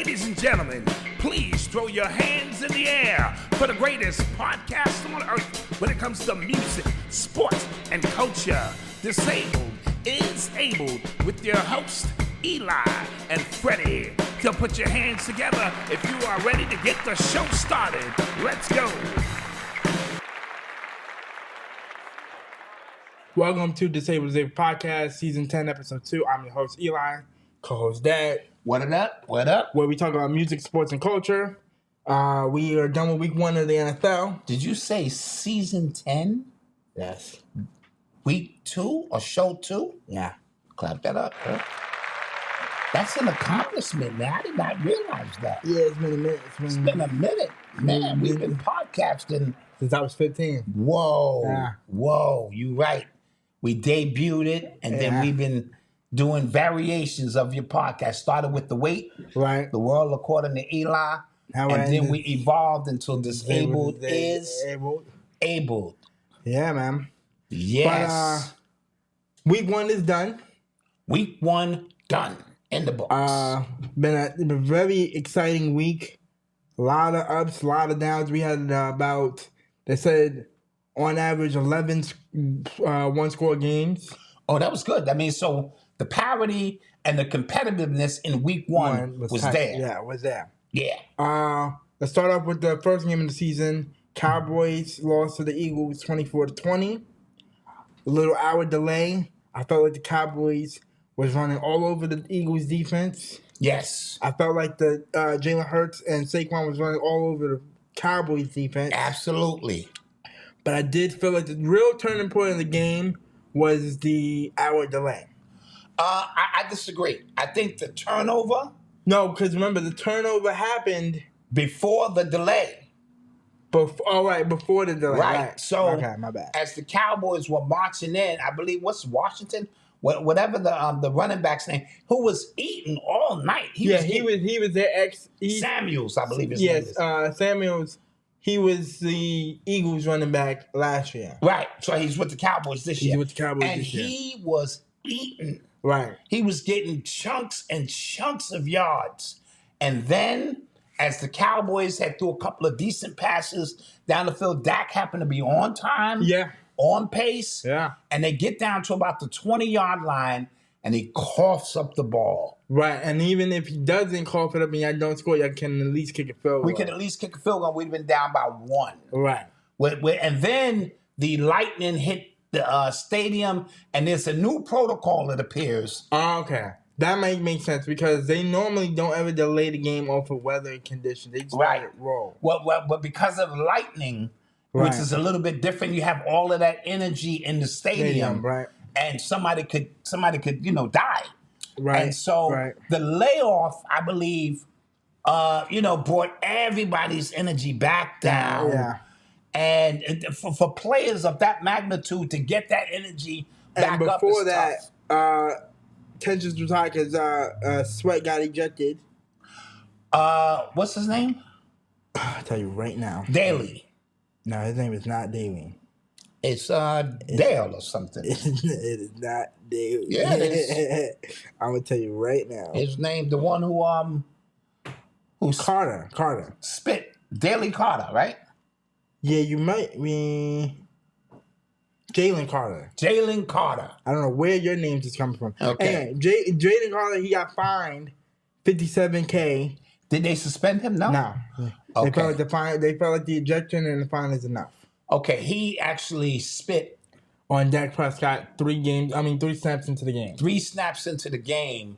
Ladies and gentlemen, please throw your hands in the air for the greatest podcast on earth when it comes to music, sports, and culture. Disabled is Able with your host, Eli and Fredy. So put your hands together if you are ready to get the show started. Let's go. Welcome to Disabled Podcast, Season 10, Episode 2. I'm your host, Eli, co-host Dad. What up? What up? Where we talk about music, sports, and culture. We are done with week 1 of the NFL. Did you say Season 10? Yes. Week 2 or show 2? Yeah. Clap that up, bro. That's an accomplishment, man. I did not realize that. Yeah, it's been a minute. It's been a minute. Man, we've been podcasting. Since I was 15. Whoa. Yeah. Whoa. You right. We debuted it, and then we've been doing variations of your podcast. Started with The Wait, right? The World According to Eli. And then we evolved until Disabled is Able. Yeah, man. Yes. But, week 1 is done. Week 1 done. In the books. Been a very exciting week. A lot of ups, a lot of downs. We had they said, on average, 11 one-score games. Oh, that was good. I mean, so the parity and the competitiveness in week 1 was there. Yeah, was there. Yeah. Let's start off with the first game of the season. Cowboys lost to the Eagles 24-20. A little hour delay. I felt like the Cowboys was running all over the Eagles defense. Yes. I felt like the Jalen Hurts and Saquon was running all over the Cowboys defense. Absolutely. But I did feel like the real turning point of the game was the hour delay. I disagree. I think the turnover... No, because remember, the turnover happened... Before the delay. Before the delay. Right. So, okay, my bad. As the Cowboys were marching in, I believe, what's Washington? Whatever the running back's name, who was eating all night. He was their ex... Samuels, I believe his name is. Yes, Samuels... He was the Eagles running back last year. Right. So he's with the Cowboys this year. He's with the Cowboys this year. And he was eating. Right. He was getting chunks and chunks of yards. And then, as the Cowboys had threw a couple of decent passes down the field, Dak happened to be on time. Yeah. On pace. Yeah. And they get down to about the 20-yard line, and he coughs up the ball. Right, and even if he doesn't cough it up and y'all don't score, y'all can at least kick a field goal. We could at least kick a field goal. We'd been down by 1. Right. And then the lightning hit the stadium, and there's a new protocol, it appears. Okay. That might make sense because they normally don't ever delay the game off of weather conditions. They just let it roll. But because of lightning, which is a little bit different, you have all of that energy in the stadium. Right. And somebody could die. Right. And so the layoff, I believe, brought everybody's energy back down. Yeah. And for players of that magnitude to get that energy back up. And before that, tensions was high because Sweat got ejected. What's his name? I'll tell you right now. Daly. No, his name is not Daly. It's Dale or something. It is not Daly. Yeah, it is. I'm gonna tell you right now. His name, the one who's Carter. Spit. Daly Carter, right? Yeah, you might mean Jalen Carter. Jalen Carter. I don't know where your name is coming from. Okay. Anyway, Jalen Carter, he got fined $57K. Did they suspend him? No. No. Okay. They felt like the ejection and the fine is enough. Okay, he actually spit on Dak Prescott 3 snaps into the game. 3 snaps into the game.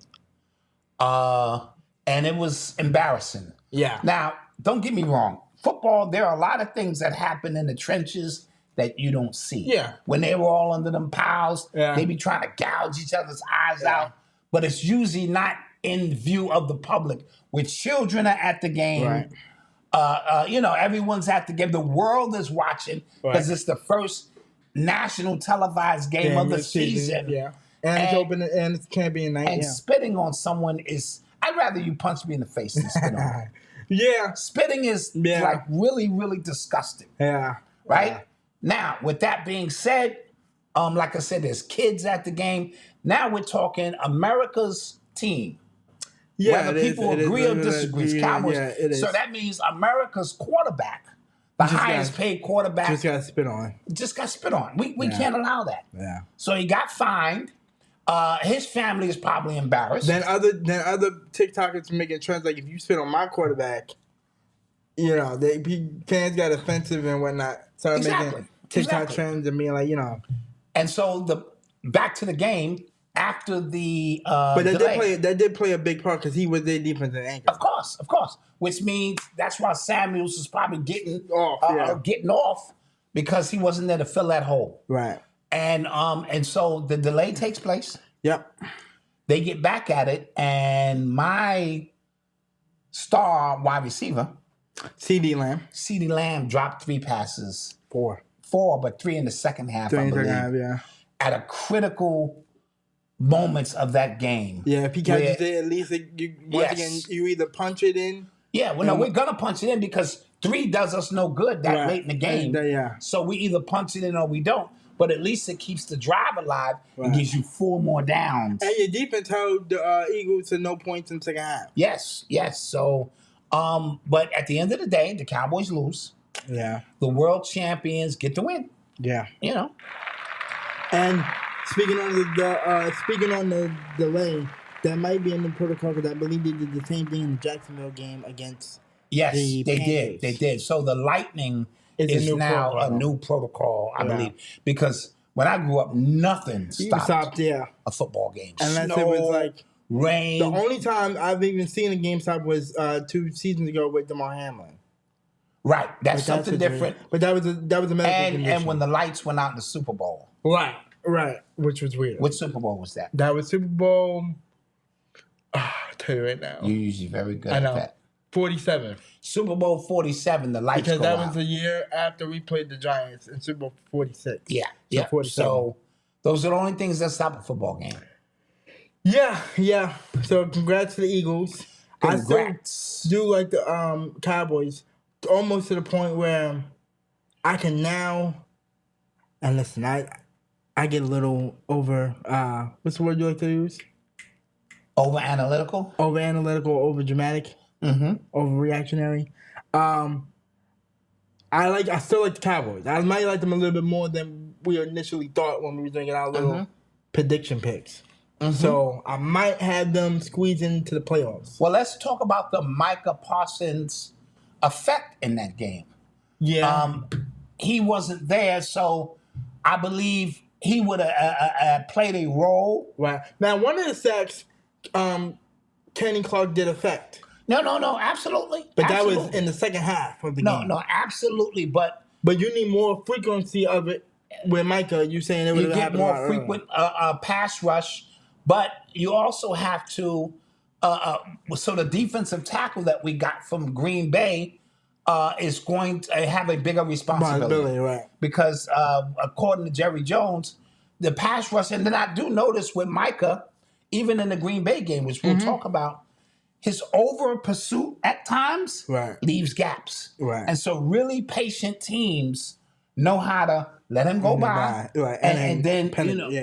And it was embarrassing. Yeah. Now, don't get me wrong. Football, there are a lot of things that happen in the trenches that you don't see. Yeah. When they were all under them piles, they be trying to gouge each other's eyes out. But it's usually not in view of the public. When children are at the game, right. Everyone's at the game. The world is watching because it's the first national televised game of the season. Yeah. And it's open and it's champion night. And spitting on someone is, I'd rather you punch me in the face than spit on me. Yeah. Spitting is like really, really disgusting. Yeah. Right? Yeah. Now, with that being said, like I said, there's kids at the game. Now we're talking America's team. Yeah, whether people agree or disagree. It's Cowboys. Yeah, it is. So that means America's quarterback, the highest paid quarterback, just got spit on. just got spit on. We can't allow that. Yeah. So he got fined. His family is probably embarrassed. Then other TikTokers making trends like, if you spit on my quarterback, you know, fans got offensive and whatnot. Started making TikTok trends and being like, you know. And so back to the game after the but delay. that did play a big part because he was their defensive anchor. Of course. Which means that's why Samuels is probably getting off because he wasn't there to fill that hole. Right. And so the delay takes place. Yep. They get back at it, and my star wide receiver, CD Lamb dropped 3 passes. 4, but 3 in the second half, I believe. Yeah. At a critical moments of that game. Yeah, if he catches it, at least again, you either punch it in. Yeah, well, no, we're going to punch it in because 3 does us no good late in the game. Yeah. So we either punch it in or we don't. But at least it keeps the drive alive and gives you 4 more downs. And your defense held the Eagles to no points in the second half. Yes. So, but at the end of the day, the Cowboys lose. Yeah. The world champions get the win. Yeah. You know. And speaking on the delay, that might be in the protocol because I believe they did the same thing in the Jacksonville game against. Yes, the they Panthers. did. So the Lightning is now a new protocol, I believe, because when I grew up, nothing stopped a football game. Unless Snow, it was like rain. The only time I've even seen a game stop was 2 seasons ago with DeMar Hamlin. Right, that's something different. But that was a medical condition. And when the lights went out in the Super Bowl. Right, which was weird. Which Super Bowl was that? That was Super Bowl. I'll tell you right now. You're usually very good at that. 47. Super Bowl 47, the lights because go that out. was the year after we played the Giants in Super Bowl 46. Yeah. 47. So those are the only things that stop a football game. Yeah. So congrats to the Eagles. Congrats. I still do like the Cowboys, almost to the point where I can now, and listen, I get a little over, what's the word you like to use? Over analytical, over dramatic. Overreactionary. I still like the Cowboys. I might like them a little bit more than we initially thought when we were doing our little prediction picks. So I might have them squeeze into the playoffs. Well, let's talk about the Micah Parsons effect in that game. Yeah. He wasn't there, so I believe he would have played a role. Right. Now, one of the sacks Kenny Clark did affect. No, absolutely. But that was in the second half of the game. No, absolutely. But you need more frequency of it with Micah. You saying it would have happened more frequent pass rush, but you also have to. So the defensive tackle that we got from Green Bay is going to have a bigger responsibility, right? Because according to Jerry Jones, the pass rush, and then I do notice with Micah, even in the Green Bay game, which we'll talk about. His over pursuit at times leaves gaps. Right. And so really patient teams know how to let him go by. Right. And then penetrate,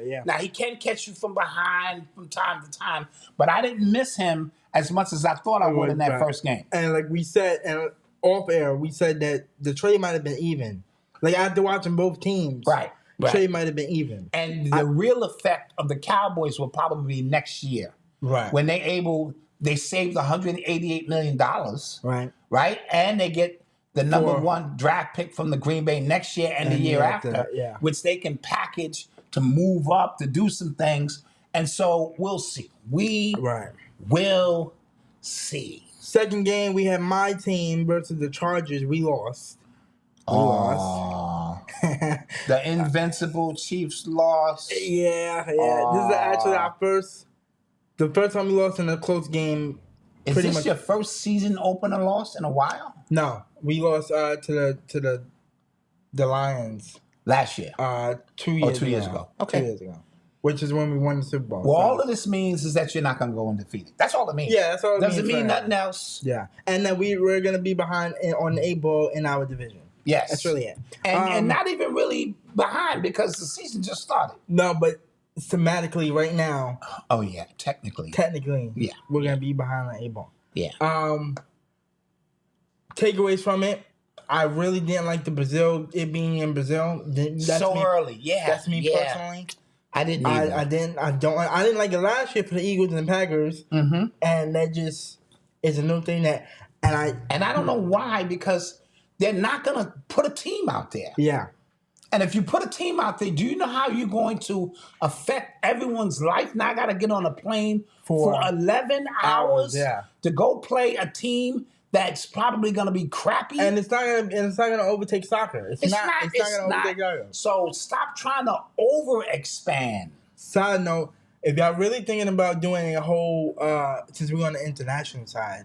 yeah. Now, he can catch you from behind from time to time, but I didn't miss him as much as I thought I would in that first game. And like we said, and off air, we said that the trade might have been even. Like after watching both teams, the trade might have been even. And the real effect of the Cowboys will probably be next year. Right. When they saved $188 million. Right? And they get the number 1 draft pick from the Green Bay next year and the year after, which they can package to move up, to do some things. And so we'll see. We will see. Second game, we had my team versus the Chargers. We lost. The invincible Chiefs lost. Yeah. This is actually our the first time we lost in a close game. Is this your first season opener loss in a while? No, we lost to the Lions last year. 2 years. 2 years ago. Okay, 2 years ago, which is when we won the Super Bowl. Well, all of this means is that you're not going to go undefeated. That's all it means. Yeah, that's all it means. Doesn't mean nothing else. Yeah, and that we're going to be behind on the 8 ball in our division. Yes, that's really it. And not even really behind because the season just started. No, but thematically right now. Oh yeah, technically, yeah, we're gonna be behind the 8 ball. Yeah. Takeaways from it. I really didn't like the Brazil, it being in Brazil. That's so me, early, yeah. That's me personally. I didn't either. I didn't like it last year for the Eagles and the Packers. Mm-hmm. And that just is a new thing that, and I don't know why, because they're not gonna put a team out there. Yeah. And if you put a team out there, do you know how you're going to affect everyone's life? Now I got to get on a plane for 11 hours to go play a team that's probably going to be crappy. And it's not going to overtake soccer. It's not going to overtake soccer. So stop trying to overexpand. Side note, if y'all really thinking about doing a whole, since we're on the international side,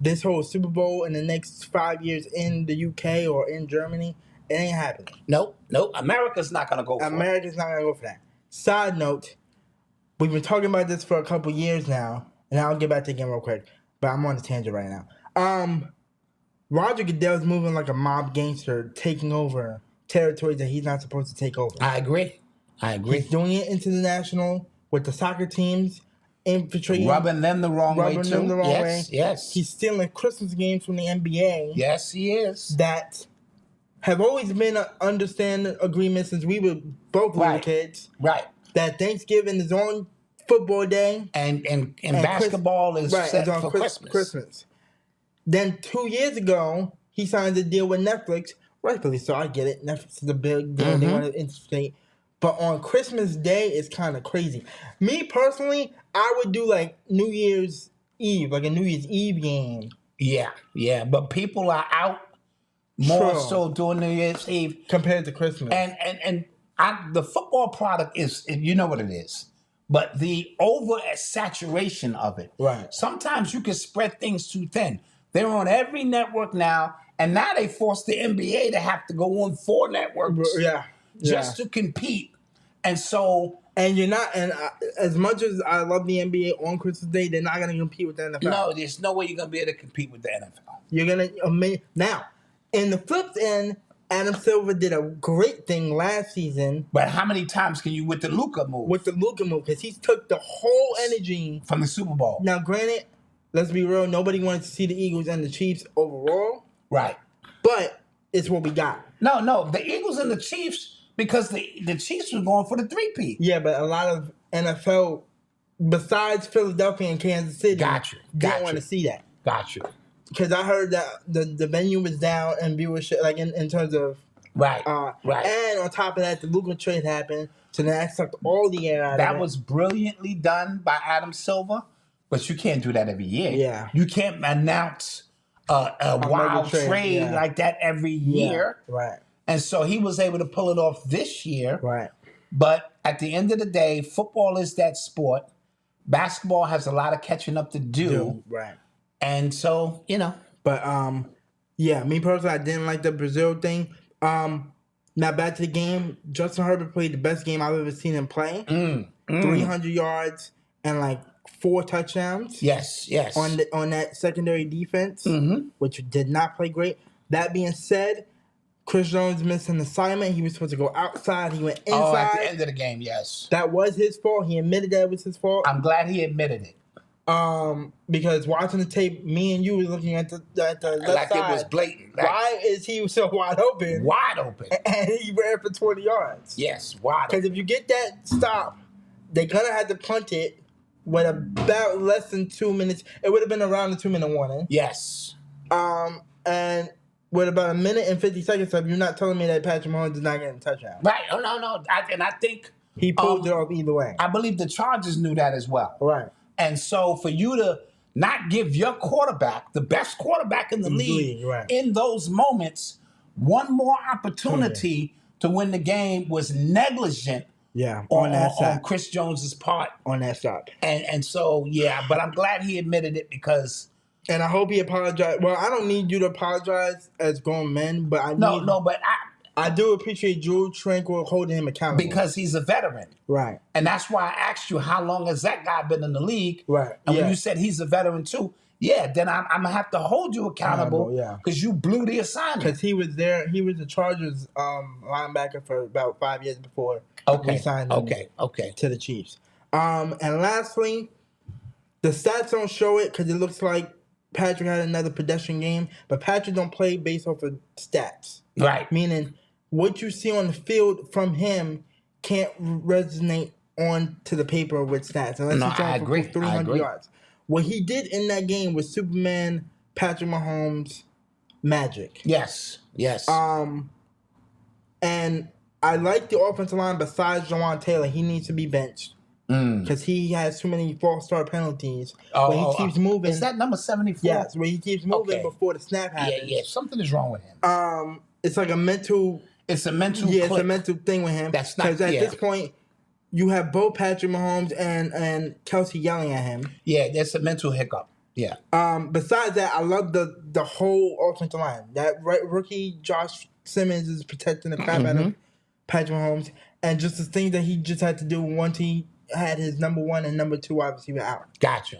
this whole Super Bowl in the next 5 years in the UK or in Germany, it ain't happening. Nope. America's not going to go for it. America's not going to go for that. Side note, we've been talking about this for a couple years now, and I'll get back to the game real quick, but I'm on a tangent right now. Roger Goodell's moving like a mob gangster, taking over territories that he's not supposed to take over. I agree. He's doing it international with the soccer teams, infiltrating. Rubbing them the wrong way, too. Yes. He's stealing Christmas games from the NBA. Yes, he is. That have always been an understanding agreement since we were both little kids. Right. That Thanksgiving is on football day. And basketball is set for Christmas. Then 2 years ago, he signed a deal with Netflix. Rightfully so, I get it. Netflix is a big deal. They want to integrate. But on Christmas Day, it's kind of crazy. Me, personally, I would do like New Year's Eve, like a New Year's Eve game. Yeah. But people are out more so during New Year's Eve. Compared to Christmas. And the football product is, you know what it is. But the over-saturation of it. Right. Sometimes you can spread things too thin. They're on every network now. And now they force the NBA to have to go on 4 networks. Just to compete. And so... And you're not... And as much as I love the NBA on Christmas Day, they're not going to compete with the NFL. No, there's no way you're going to be able to compete with the NFL. You're going to... Now, in the flip end, Adam Silver did a great thing last season. But how many times can you with the Luka move? Because he took the whole energy... From the Super Bowl. Now, granted, let's be real, nobody wanted to see the Eagles and the Chiefs overall. Right. But it's what we got. No, the Eagles and the Chiefs... Because the Chiefs were going for the 3-peat. Yeah, but a lot of NFL, besides Philadelphia and Kansas City, didn't want to see that. Got you. Because I heard that the venue was down in viewership, like in terms of... Right. And on top of that, the Luka trade happened, so that sucked all the air out of it. That was brilliantly done by Adam Silver, but you can't do that every year. Yeah. You can't announce a wild trade like that every year. Yeah. Right. And so he was able to pull it off this year. Right. But at the end of the day, football is that sport. Basketball has a lot of catching up to do. Right. And so, But, me personally, I didn't like the Brazil thing. Now, back to the game. Justin Herbert played the best game I've ever seen him play. 300 yards and, 4 touchdowns. Yes. On that secondary defense, which did not play great. That being said... Chris Jones missed an assignment. He was supposed to go outside. He went inside. Oh, at the end of the game, yes. That was his fault. He admitted that it was his fault. I'm glad he admitted it. Because watching the tape, me and you were looking at the left side. It was blatant. Why is he so wide open? Wide open. And he ran for 20 yards. Yes, wide open. Because if you get that stop, they're going to have to punt it with about less than 2 minutes. It would have been around the 2-minute warning. Yes. And... with about a minute and 50 seconds left, you're not telling me that Patrick Mahomes did not get a touchdown. Right. Oh, no. And I think... He pulled it off either way. I believe the Chargers knew that as well. Right. And so for you to not give your quarterback, the best quarterback in the league, in those moments, one more opportunity to win the game was negligent on Chris Jones's part. On that stop. And so, but I'm glad he admitted it because... And I hope he apologized. Well, I don't need you to apologize as grown men, but I do appreciate Drew Tranquil holding him accountable. Because he's a veteran. Right. And that's why I asked you, how long has that guy been in the league? Right. And when you said he's a veteran too, then I'm going to have to hold you accountable because you blew the assignment. Because he was there. He was the Chargers linebacker for about 5 years before we signed him to the Chiefs. And lastly, the stats don't show it because it looks like Patrick had another pedestrian game, but Patrick don't play based off of stats. Right. Meaning what you see on the field from him can't resonate on to the paper with stats. Unless he's throwing for 300 yards. What he did in that game was Superman, Patrick Mahomes, magic. Yes. And I like the offensive line besides Jawan Taylor. He needs to be benched. Because he has too many false start penalties. When he keeps moving. Is that number 74? Yes, when he keeps moving before the snap happens. Yeah. Something is wrong with him. It's like a mental. It's a mental. Yeah, it's a mental thing with him. That's not. Because at this point, you have both Patrick Mahomes and Kelsey yelling at him. Yeah, that's a mental hiccup. Yeah. Besides that, I love the whole offensive line. That rookie Josh Simmons is protecting the crap out of Patrick Mahomes, and just the things that he just had to do once he had his number 1 and number 2 wide receiver out. Got you.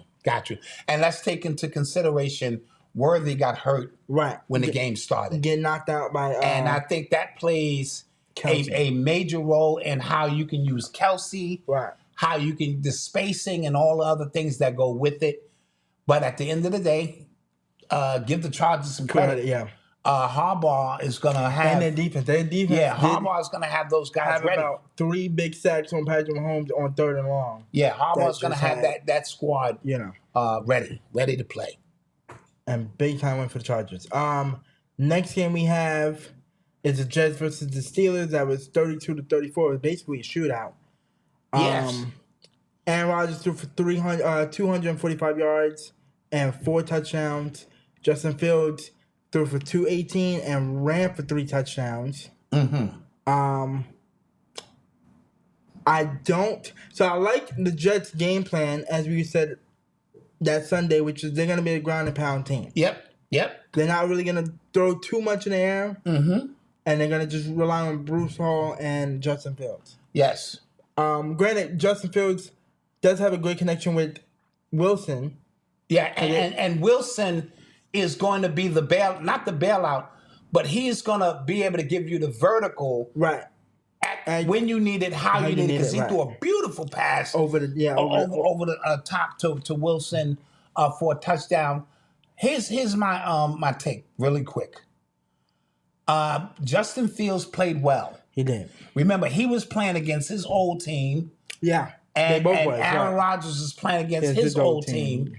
And let's take into consideration Worthy got hurt when the game started. Get knocked out by... and I think that plays a major role in how you can use Kelsey, how you can... the spacing and all the other things that go with it. But at the end of the day, give the Chargers some credit. Harbaugh is going to have... And their defense. Yeah, Harbaugh is going to have those guys ready. About 3 big sacks on Patrick Mahomes on 3rd and long. Yeah, Harbaugh is going to have that squad ready to play. And big time win for the Chargers. Next game we have is the Jets versus the Steelers. That was 32-34. It was basically a shootout. Yes. Aaron Rodgers threw for 245 yards and 4 touchdowns. Justin Fields threw for 218 and ran for 3 touchdowns. I like the Jets' game plan, as we said that Sunday, which is they're going to be a ground and pound team. Yep. They're not really going to throw too much in the air, and they're going to just rely on Bruce Hall and Justin Fields. Yes. Granted, Justin Fields does have a great connection with Wilson. Yeah, and Wilson is going to be not the bailout, but he's going to be able to give you the vertical when you need it, how you need it, because he threw a beautiful pass over the top to Wilson for a touchdown. Here's my take really quick. Justin Fields played well. He did. Remember, he was playing against his old team. Yeah, and Aaron Rodgers was playing against his old team.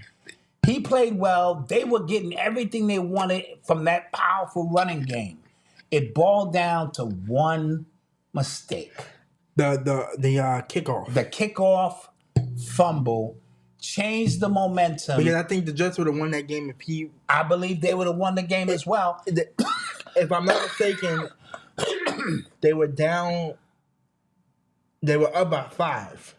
He played well. They were getting everything they wanted from that powerful running game. It boiled down to one mistake. The kickoff. The kickoff fumble changed the momentum. Because I think the Jets would have won that game if I believe they would have won the game as well. If I'm not mistaken, they were down. They were up by 5.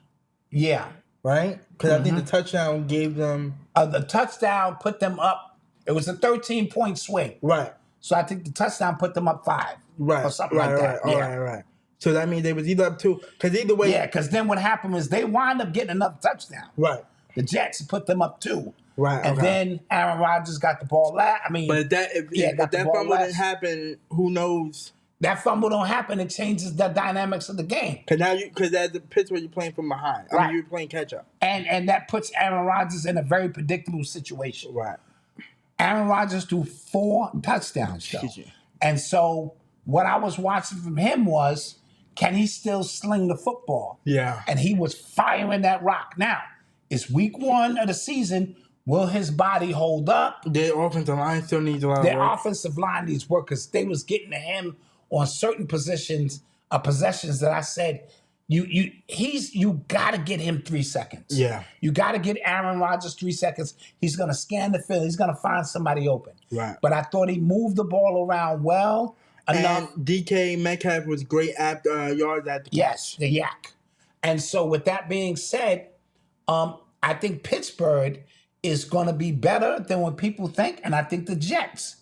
Yeah. Right? Because I think the touchdown gave them... the touchdown put them up. It was a 13-point swing. Right. So I think the touchdown put them up 5. Right. Or something like that. Right. So that means they was either up 2. Because either way... Yeah, because then what happened was they wind up getting another touchdown. Right. The Jets put them up 2. Right. And then Aaron Rodgers got the ball last. But if that fumble didn't happen, who knows... That fumble don't happen, it changes the dynamics of the game. Because as the Pittsburgh, you're playing from behind. I mean, you're playing catch up. And that puts Aaron Rodgers in a very predictable situation. Right. Aaron Rodgers threw 4 touchdowns, though. And so what I was watching from him was, can he still sling the football? Yeah. And he was firing that rock. Now, it's week 1 of the season. Will his body hold up? Their offensive line still needs a lot of work. Their offensive line needs work because they was getting to him on certain possessions that I said, you got to get him 3 seconds. Yeah. You got to get Aaron Rodgers 3 seconds. He's going to scan the field. He's going to find somebody open. Right. But I thought he moved the ball around well enough. And DK Metcalf was great at yards at the catch. Yes, the yak. And so with that being said, I think Pittsburgh is going to be better than what people think. And I think the Jets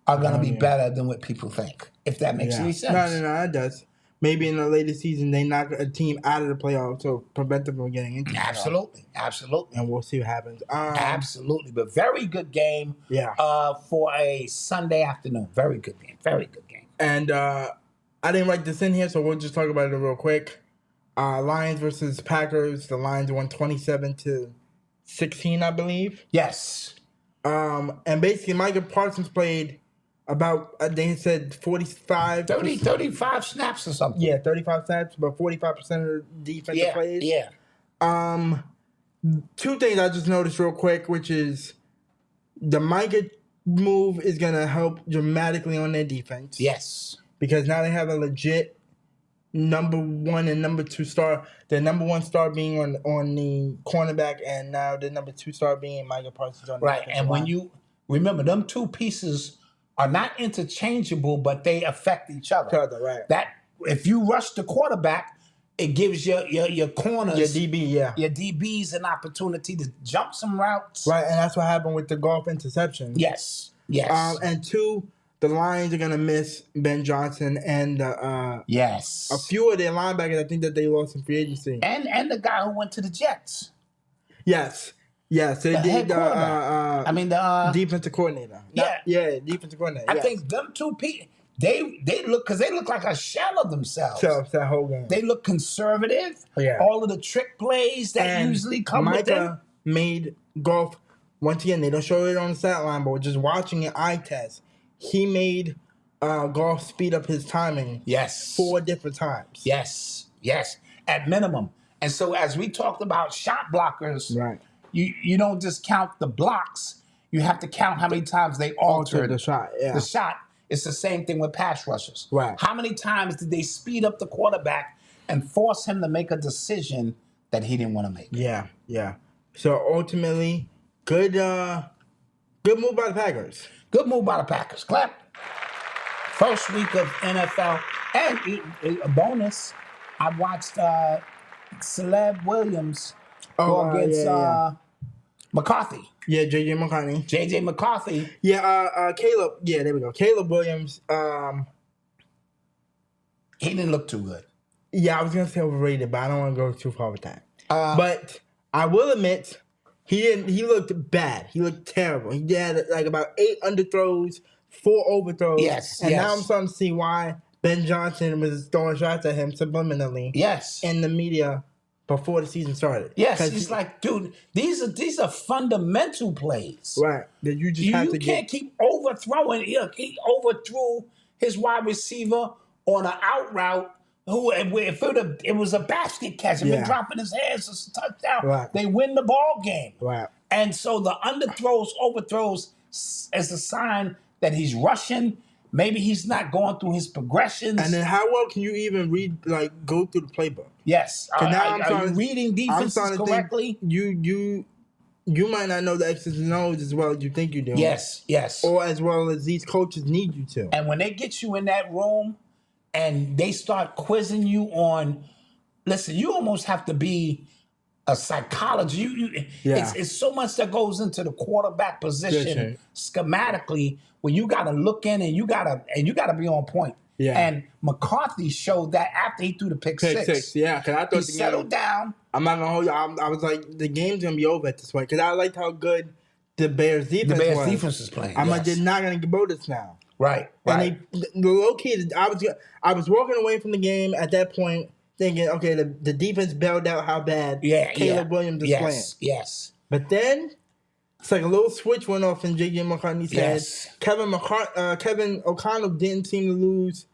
are going to be better than what people think, if that makes any sense. No, it does. maybe in the later season they knock a team out of the playoffs to prevent them from getting into the playoffs. Absolutely. And we'll see what happens. Absolutely. But very good game for a Sunday afternoon. Very good game. And I didn't write this in here, so we'll just talk about it real quick. Lions versus Packers. The Lions won 27-16, I believe. Yes. And basically, Micah Parsons played about, they said 35 snaps or something. Yeah, 35 snaps, but 45% of the defensive plays. Yeah. Two things I just noticed real quick, which is the Micah move is going to help dramatically on their defense. Yes. Because now they have a legit number 1 and number 2 star. The number 1 star being on the cornerback, and now the number 2 star being Micah Parsons on the right. And when you remember, them two pieces are not interchangeable, but they affect each other. Right. That if you rush the quarterback, it gives your corners, your DBs an opportunity to jump some routes. Right, and that's what happened with the golf interception. Yes. And 2, the Lions are gonna miss Ben Johnson and a few of their linebackers. I think that they lost in free agency. And the guy who went to the Jets. Yes, they did. The defensive coordinator. Defensive coordinator. I think them two people. They look like a shell of themselves. That whole game. They look conservative. Yeah. All of the trick plays that usually come with them. Micah made golf once again. They don't show it on the stat line, but just watching an eye test, he made golf speed up his timing. Yes. 4 different times. Yes. At minimum. And so as we talked about shot blockers, right? You don't just count the blocks. You have to count how many times they altered the shot. Yeah. The shot. It's the same thing with pass rushers. Right. How many times did they speed up the quarterback and force him to make a decision that he didn't want to make? Yeah. So ultimately, good move by the Packers. Good move by the Packers. Clap. First week of NFL. And a bonus, I watched Caleb Williams go against McCarthy. Yeah, J.J. McCarthy. Yeah, Caleb. Yeah, there we go. Caleb Williams. He didn't look too good. Yeah, I was gonna say overrated, but I don't want to go too far with that. But I will admit, he looked bad. He looked terrible. He had like about 8 underthrows, 4 overthrows. Yes. Now I'm starting to see why Ben Johnson was throwing shots at him subliminally. Yes. In the media before the season started. Yes, he's like, dude, these are fundamental plays. Right. That you just have to can't keep overthrowing. He overthrew his wide receiver on an out route. If it was a basket catch, if it dropped in his hands, it's a touchdown. They win the ball game. Right. And so the underthrows, overthrows is a sign that he's rushing. Maybe he's not going through his progressions. And then how well can you even go through the playbook? Yes. Are you reading defenses correctly? You might not know the X's and O's as well as you think you do. Yes. Or as well as these coaches need you to. And when they get you in that room and they start quizzing you on, listen, you almost have to be a psychologist. It's so much that goes into the quarterback position schematically, where you got to look in and you got to be on point. Yeah. And McCarthy showed that after he threw the pick six. Yeah, because I thought he settled down. I'm not gonna hold you. I was like, the game's gonna be over at this point because I liked how good the Bears defense is playing. I'm like, they're not gonna go this now. Right. And the low key, I was walking away from the game at that point, thinking, okay, the defense bailed out how bad Caleb Williams is playing. Yes. But then it's like a little switch went off in J.J. McCartney's head. Kevin O'Connell didn't seem to lose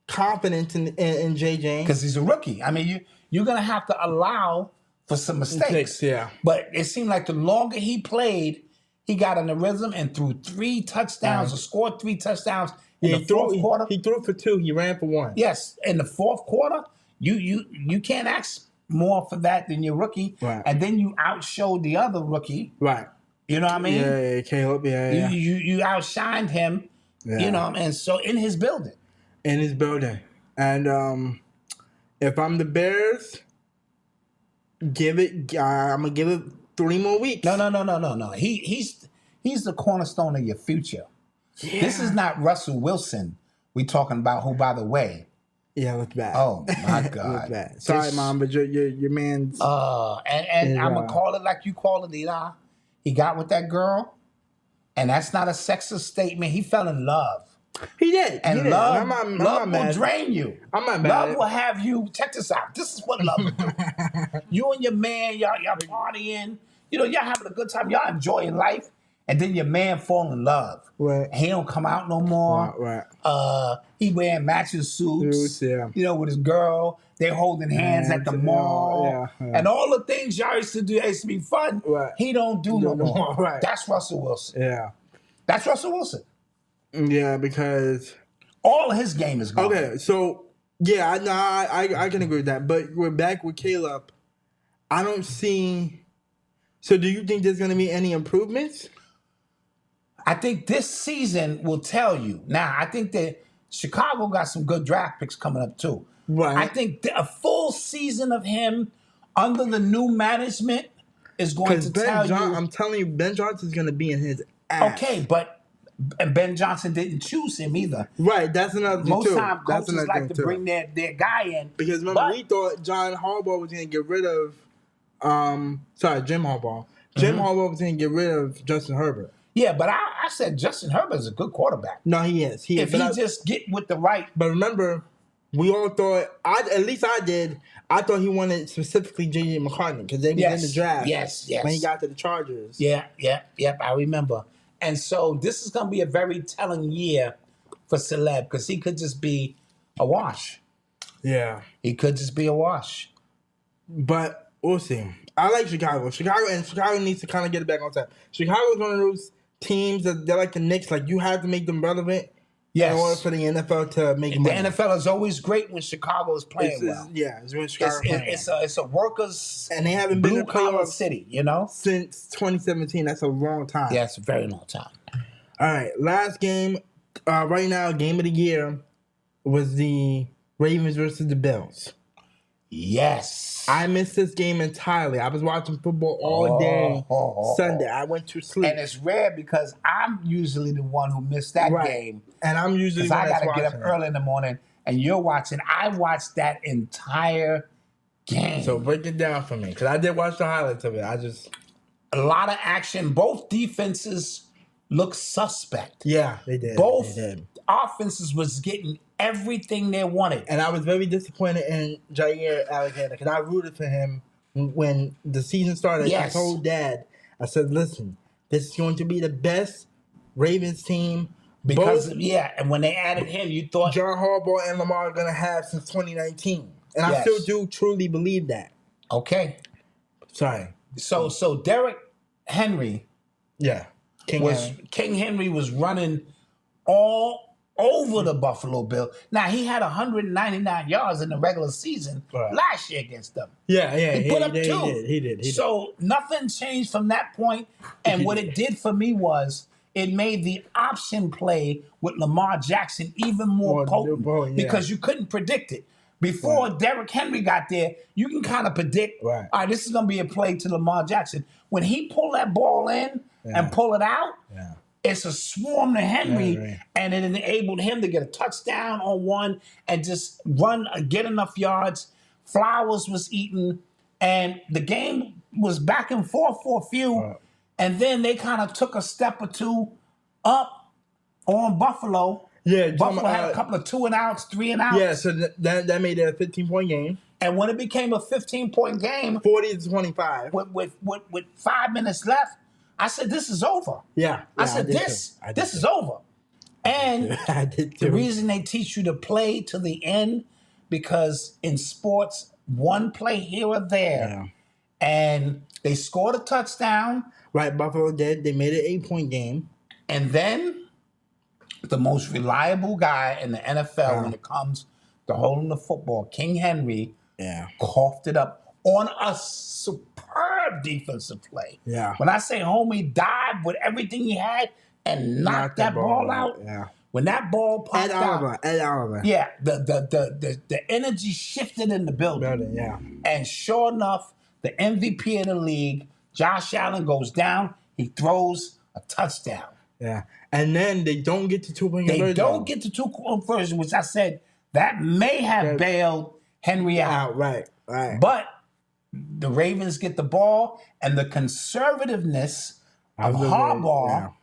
confidence in J.J. because he's a rookie. I mean, you're gonna have to allow for some mistakes. Yeah. But it seemed like the longer he played, he got in the rhythm and threw 3 touchdowns or scored 3 touchdowns in the fourth quarter. He threw for 2. He ran for 1. Yes, in the fourth quarter, you can't ask more for that than your rookie. Right. And then you outshowed the other rookie. Right. You know what I mean? Yeah, Caleb. Yeah. You outshined him. Yeah. You know, and so in his building. And if I'm the Bears, I'm gonna give it 3 more weeks. No. He's the cornerstone of your future. Yeah. This is not Russell Wilson we talking about, who, by the way, Yeah, it looked bad. Oh my It God! looked bad. Sorry, Mom, but your man's. And I'm gonna call it like you call it, Eli. He got with that girl, and that's not a sexist statement. He fell in love. He did. And he did. love, I'm not love will mad. drain you. I'm not mad. Love will have you. Check this out. This is what love will do. You and your man, y'all partying. You know, y'all having a good time. Y'all enjoying life. And then your man fall in love. Right. He don't come out no more. Right. He wearing matching suits. Yeah. You know, with his girl. They holding hands at the mall. Yeah. And all the things y'all used to do used to be fun. Right. He don't do no more. Right. That's Russell Wilson. Yeah. That's Russell Wilson. Yeah, because all of his game is gone. Okay, so yeah, I can agree with that. But we're back with Caleb. I don't see. So, do you think there's going to be any improvements? I think this season will tell you. Now, I think that Chicago got some good draft picks coming up too. Right. I think a full season of him under the new management is going to tell you. I'm telling you, Ben Johnson's going to be in his ass. Okay, but. And Ben Johnson didn't choose him either. Right, that's another thing Most too. times coaches like to bring their guy in. Because remember, we thought John Harbaugh was going to get rid of, Jim Harbaugh. Jim Harbaugh was going to get rid of Justin Herbert. Yeah, but I said Justin Herbert is a good quarterback. No, he is. If he just get with the right. But remember, we all thought, at least I did, I thought he wanted specifically J.J. McCartney because they was in the draft. Yes. When he got to the Chargers. Yep, I remember. And so this is going to be a very telling year for Celeb because he could just be a wash. Yeah. He could just be a wash. But we'll see. I like Chicago. Chicago needs to kind of get it back on track. Chicago's one of those teams that they're like the Knicks. Like, you have to make them relevant in order for the NFL to make money. The NFL is always great when Chicago is playing well. Yeah, it's when Chicago it's a workers and they haven't been in playoffs city, you know? Since 2017. That's a long time. Yeah, it's a very long time. All right, last game. Right now, game of the year was the Ravens versus the Bills. Yes. I missed this game entirely. I was watching football all day Sunday. I went to sleep. And it's rare because I'm usually the one who missed that game. And I'm usually the one I got to get up early in the morning and you're watching. I watched that entire game. So break it down for me because I did watch the highlights of it. A lot of action. Both defenses look suspect. Yeah, they did. Both offenses was getting everything they wanted. And I was very disappointed in Jair Alexander because I rooted for him when the season started. Yes. I told Dad, I said, listen, this is going to be the best Ravens team. Because, and when they added him, you thought John Harbaugh and Lamar are going to have since 2019. And I still do truly believe that. Okay. Sorry. So Derrick Henry. Yeah. King Henry was running all over the Buffalo Bills. Now, he had 199 yards in the regular season last year against them. Yeah. He put up 2. He did. So nothing changed from that point. And what it did for me was it made the option play with Lamar Jackson even more potent because you couldn't predict it. Before Derrick Henry got there, you can kind of predict, all right, this is going to be a play to Lamar Jackson. When he pulled that ball in and pull it out, it's a swarm to Henry, and it enabled him to get a touchdown on one and just get enough yards. Flowers was eaten, and the game was back and forth for a few, and then they kind of took a step or two up on Buffalo. Yeah, Buffalo had a couple of 2-and-outs, 3-and-outs. Yeah, so that made it a 15-point game. And when it became a 15-point game, 40-25, with 5 minutes left, I said, "This is over." Yeah, I said, "This is over." And the reason they teach you to play to the end because in sports, one play here or there, and they scored a touchdown. Right, Buffalo did. They made it an 8-point game, and then the most reliable guy in the NFL when it comes to holding the football, King Henry, coughed it up on a superb defensive play. Yeah. When I say homie dived with everything he had and knocked that ball out. Yeah. When that ball popped out. Ed Oliver. Yeah. The energy shifted in the building. Yeah. And sure enough, the MVP of the league, Josh Allen, goes down. He throws a touchdown. Yeah. And then they don't get to 2-point conversion. They don't get to 2-point conversion, which I said, That may have bailed Henry out. Right. But the Ravens get the ball, and the conservativeness of Harbaugh,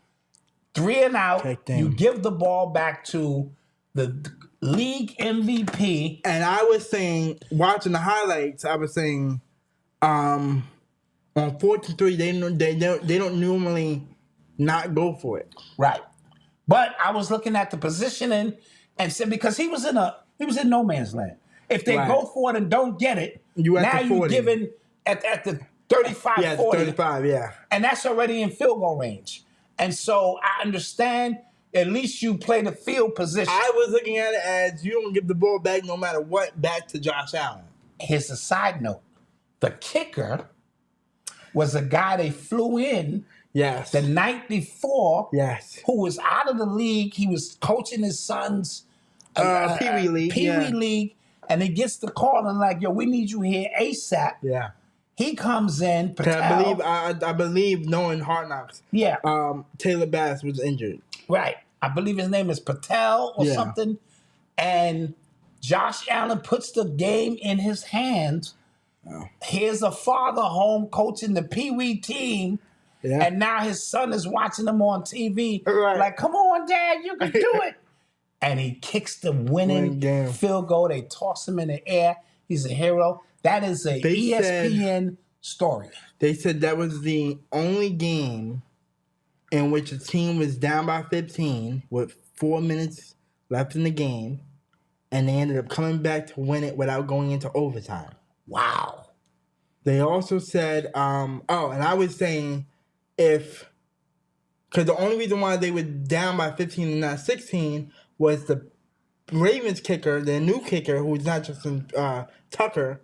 3 and out, you give the ball back to the league MVP. And I was saying, watching the highlights, I was saying, on 4th and 3, they don't normally not go for it. Right. But I was looking at the positioning and said, because he was in no man's land. If they go for it and don't get it, now you're giving at the 35, 40. 35, yeah. And that's already in field goal range. And so I understand at least you play the field position. I was looking at it as you don't give the ball back no matter what back to Josh Allen. Here's a side note. The kicker was a guy they flew in the night before who was out of the league. He was coaching his son's Pee Wee League. And he gets the call and like, yo, we need you here ASAP. Yeah. He comes in. Patel, I believe, knowing Hard Knocks. Yeah. Taylor Bass was injured. Right. I believe his name is Patel or something. And Josh Allen puts the game in his hands. Oh. Here's a father home coaching the Pee Wee team. Yeah. And now his son is watching him on TV. Right. Like, come on, Dad, you can do it. And he kicks the winning field goal. They toss him in the air. He's a hero. That is a ESPN story. They said that was the only game in which a team was down by 15 with 4 minutes left in the game, and they ended up coming back to win it without going into overtime. Wow. They also said, and I was saying because the only reason why they were down by 15 and not 16 was the Ravens kicker, their new kicker, who's not just Tucker,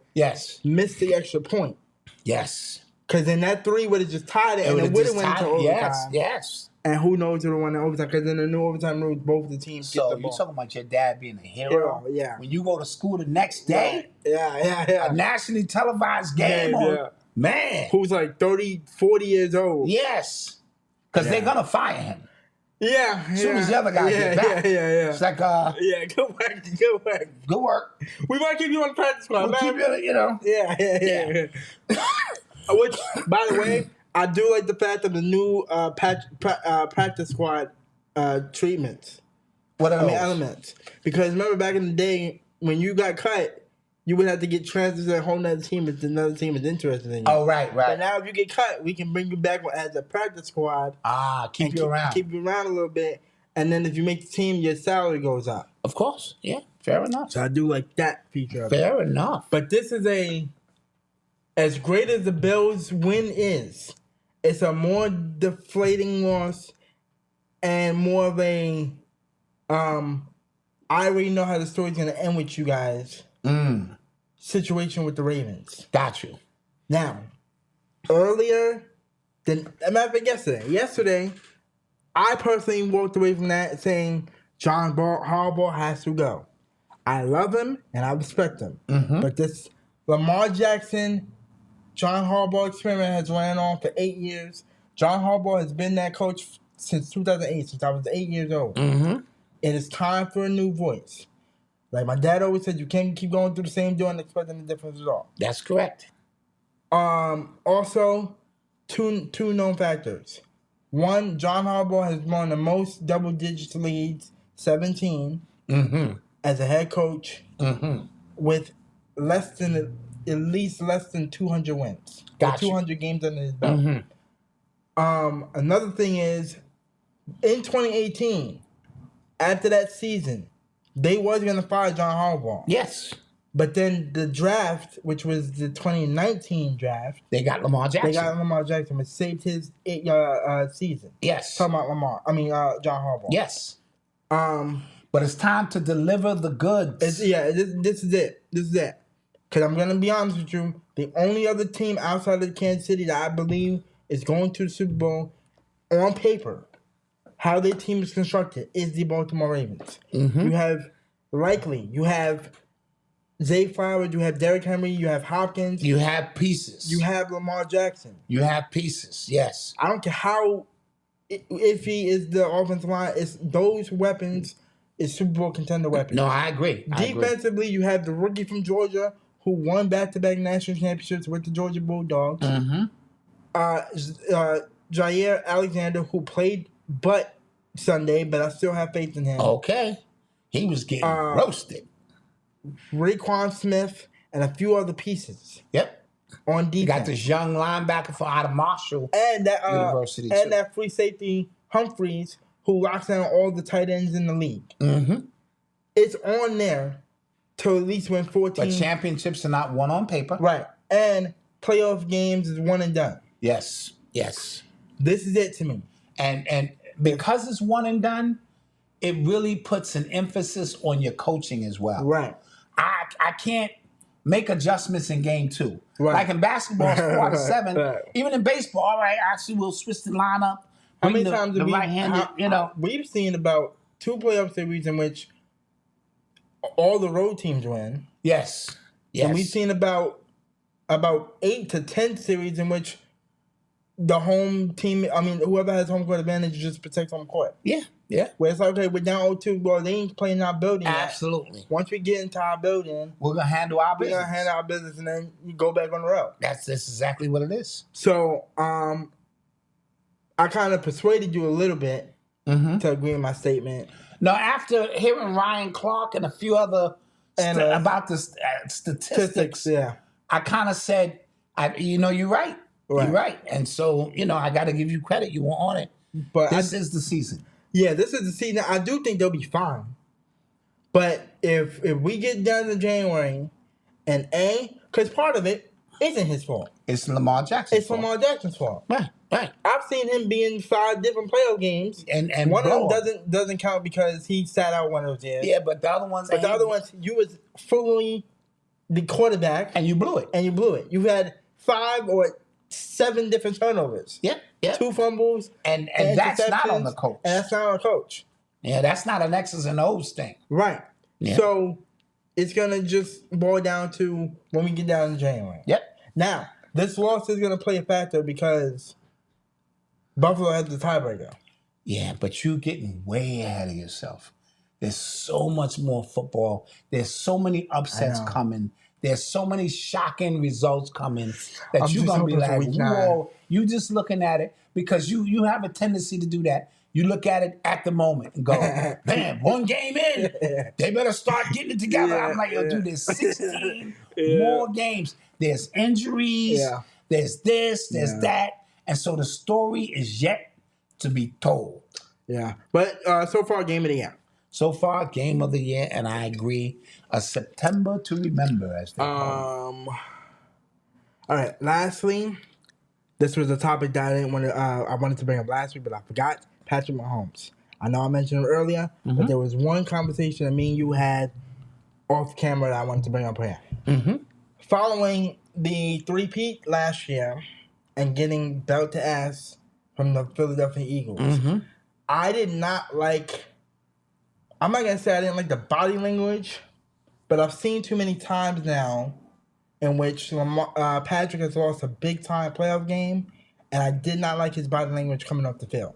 missed the extra point. Yes. Because then that 3 would have just tied it, and it would have went into overtime. Yes. And who knows who would have won in overtime? Because in the new overtime rules, both the teams get the ball. So you're talking about your dad being a hero? Yeah. When you go to school the next day? Yeah. A nationally televised game man. Who's like 30, 40 years old. Yes. Because they're going to fire him. Yeah. As soon as the other guy gets back. Yeah. It's like, good work. We might keep you on the practice squad, man. Keep you, Yeah. Which, by the way, I do like the fact of the new practice squad treatments. Elements. Because remember back in the day, when you got cut, you would have to get transfers to a whole other team if another team is interested in you. Oh, right. But now if you get cut, we can bring you back as a practice squad. Keep you around. Keep you around a little bit. And then if you make the team, your salary goes up. Of course. Yeah. Fair enough. So I do like that feature. Fair enough. But this is as great as the Bills' win is, it's a more deflating loss and more of a, I already know how the story's going to end with you guys. Situation with the Ravens. Got you. Now, earlier than, yesterday, I personally walked away from that saying John Harbaugh has to go. I love him and I respect him. But this Lamar Jackson, John Harbaugh experiment has ran on for 8 years. John Harbaugh has been that coach since 2008, since I was 8 years old. It is time for a new voice. Like my dad always said, you can't keep going through the same door and expecting a different result. That's correct. Also, two known factors. One, John Harbaugh has won the most double-digit leads, 17, as a head coach, with at least less than 200 wins. Got 200 games under his belt. Another thing is, in 2018, after that season, they was going to fire John Harbaugh. Yes. But then the draft, which was the 2019 draft, they got Lamar Jackson. Which saved his season. Yes. Talking about John Harbaugh. Yes. But it's time to deliver the goods. This is it. Because I'm going to be honest with you, the only other team outside of Kansas City that I believe is going to the Super Bowl on paper, how their team is constructed, is the Baltimore Ravens. You have Zay Flowers, you have Derrick Henry, you have Hopkins. You have pieces. You have Lamar Jackson. You have pieces, yes. I don't care how iffy is the offensive line. It's those weapons is Super Bowl contender weapons. No, I agree. Defensively, you have the rookie from Georgia who won back-to-back national championships with the Georgia Bulldogs. Jair Alexander, who played Sunday, but I still have faith in him. Okay. He was getting roasted. Raekwon Smith and a few other pieces. Yep. On defense. You got this young linebacker from out of Marshall University. And that free safety, Humphreys, who locks down all the tight ends in the league. It's on there to at least win 14. But championships are not won on paper. Right. And playoff games is one and done. Yes. This is it to me. And because it's one and done, it really puts an emphasis on your coaching as well. Right. I can't make adjustments in game 2. Right. Like in basketball, it's 4 out of 7. Right. Even in baseball, all right, actually we'll switch the lineup. How many times the right-handed, we've seen about 2 playoff series in which all the road teams win. Yes. And we've seen about 8 to 10 series in which the home team, whoever has home court advantage just protects home court. Yeah. Where it's like, okay, we're down 0-2. Well, they ain't playing our building yet. Absolutely. Once we get into our building, we're going to handle our business. And then you go back on the road. That's exactly what it is. So, I kind of persuaded you a little bit to agree with my statement. No, after hearing Ryan Clark and a few other about the statistics, I kind of said, you're right. You're right. And so, I got to give you credit. You were on it. But this is the season. Yeah, this is the season. I do think they'll be fine. But if we get down to January because part of it isn't his fault. It's Lamar Jackson's fault. Lamar Jackson's fault. Right. I've seen him be in 5 different playoff games. And one of them doesn't count because he sat out one of those years. Yeah, but the other ones... you was fully the quarterback. And you blew it. You had 5 or 7 different turnovers. Yeah. 2 fumbles. And that's not on the coach. And that's not on the coach. Yeah, that's not an X's and O's thing. Right. Yeah. So it's going to just boil down to when we get down to January. Yep. Now, this loss is going to play a factor because Buffalo has the tiebreaker. Yeah, but you're getting way ahead of yourself. There's so much more football. There's so many upsets coming. There's so many shocking results coming that you're going to be like, whoa. You just looking at it because you have a tendency to do that. You look at it at the moment and go, man, 1 game in. They better start getting it together. I'm like, dude, there's 16 more games. There's injuries. Yeah. There's this. There's that. And so the story is yet to be told. Yeah. But so far, game of the year. So far, game of the year, and I agree. A September to remember, as they call it. All right. Lastly, this was a topic that I wanted to bring up last week, but I forgot. Patrick Mahomes. I know I mentioned it earlier, but there was one conversation that me and you had off camera that I wanted to bring up here. Following the 3-peat last year and getting belt to ass from the Philadelphia Eagles, I did not like... I'm not going to say I didn't like the body language, but I've seen too many times now in which Patrick has lost a big-time playoff game, and I did not like his body language coming off the field.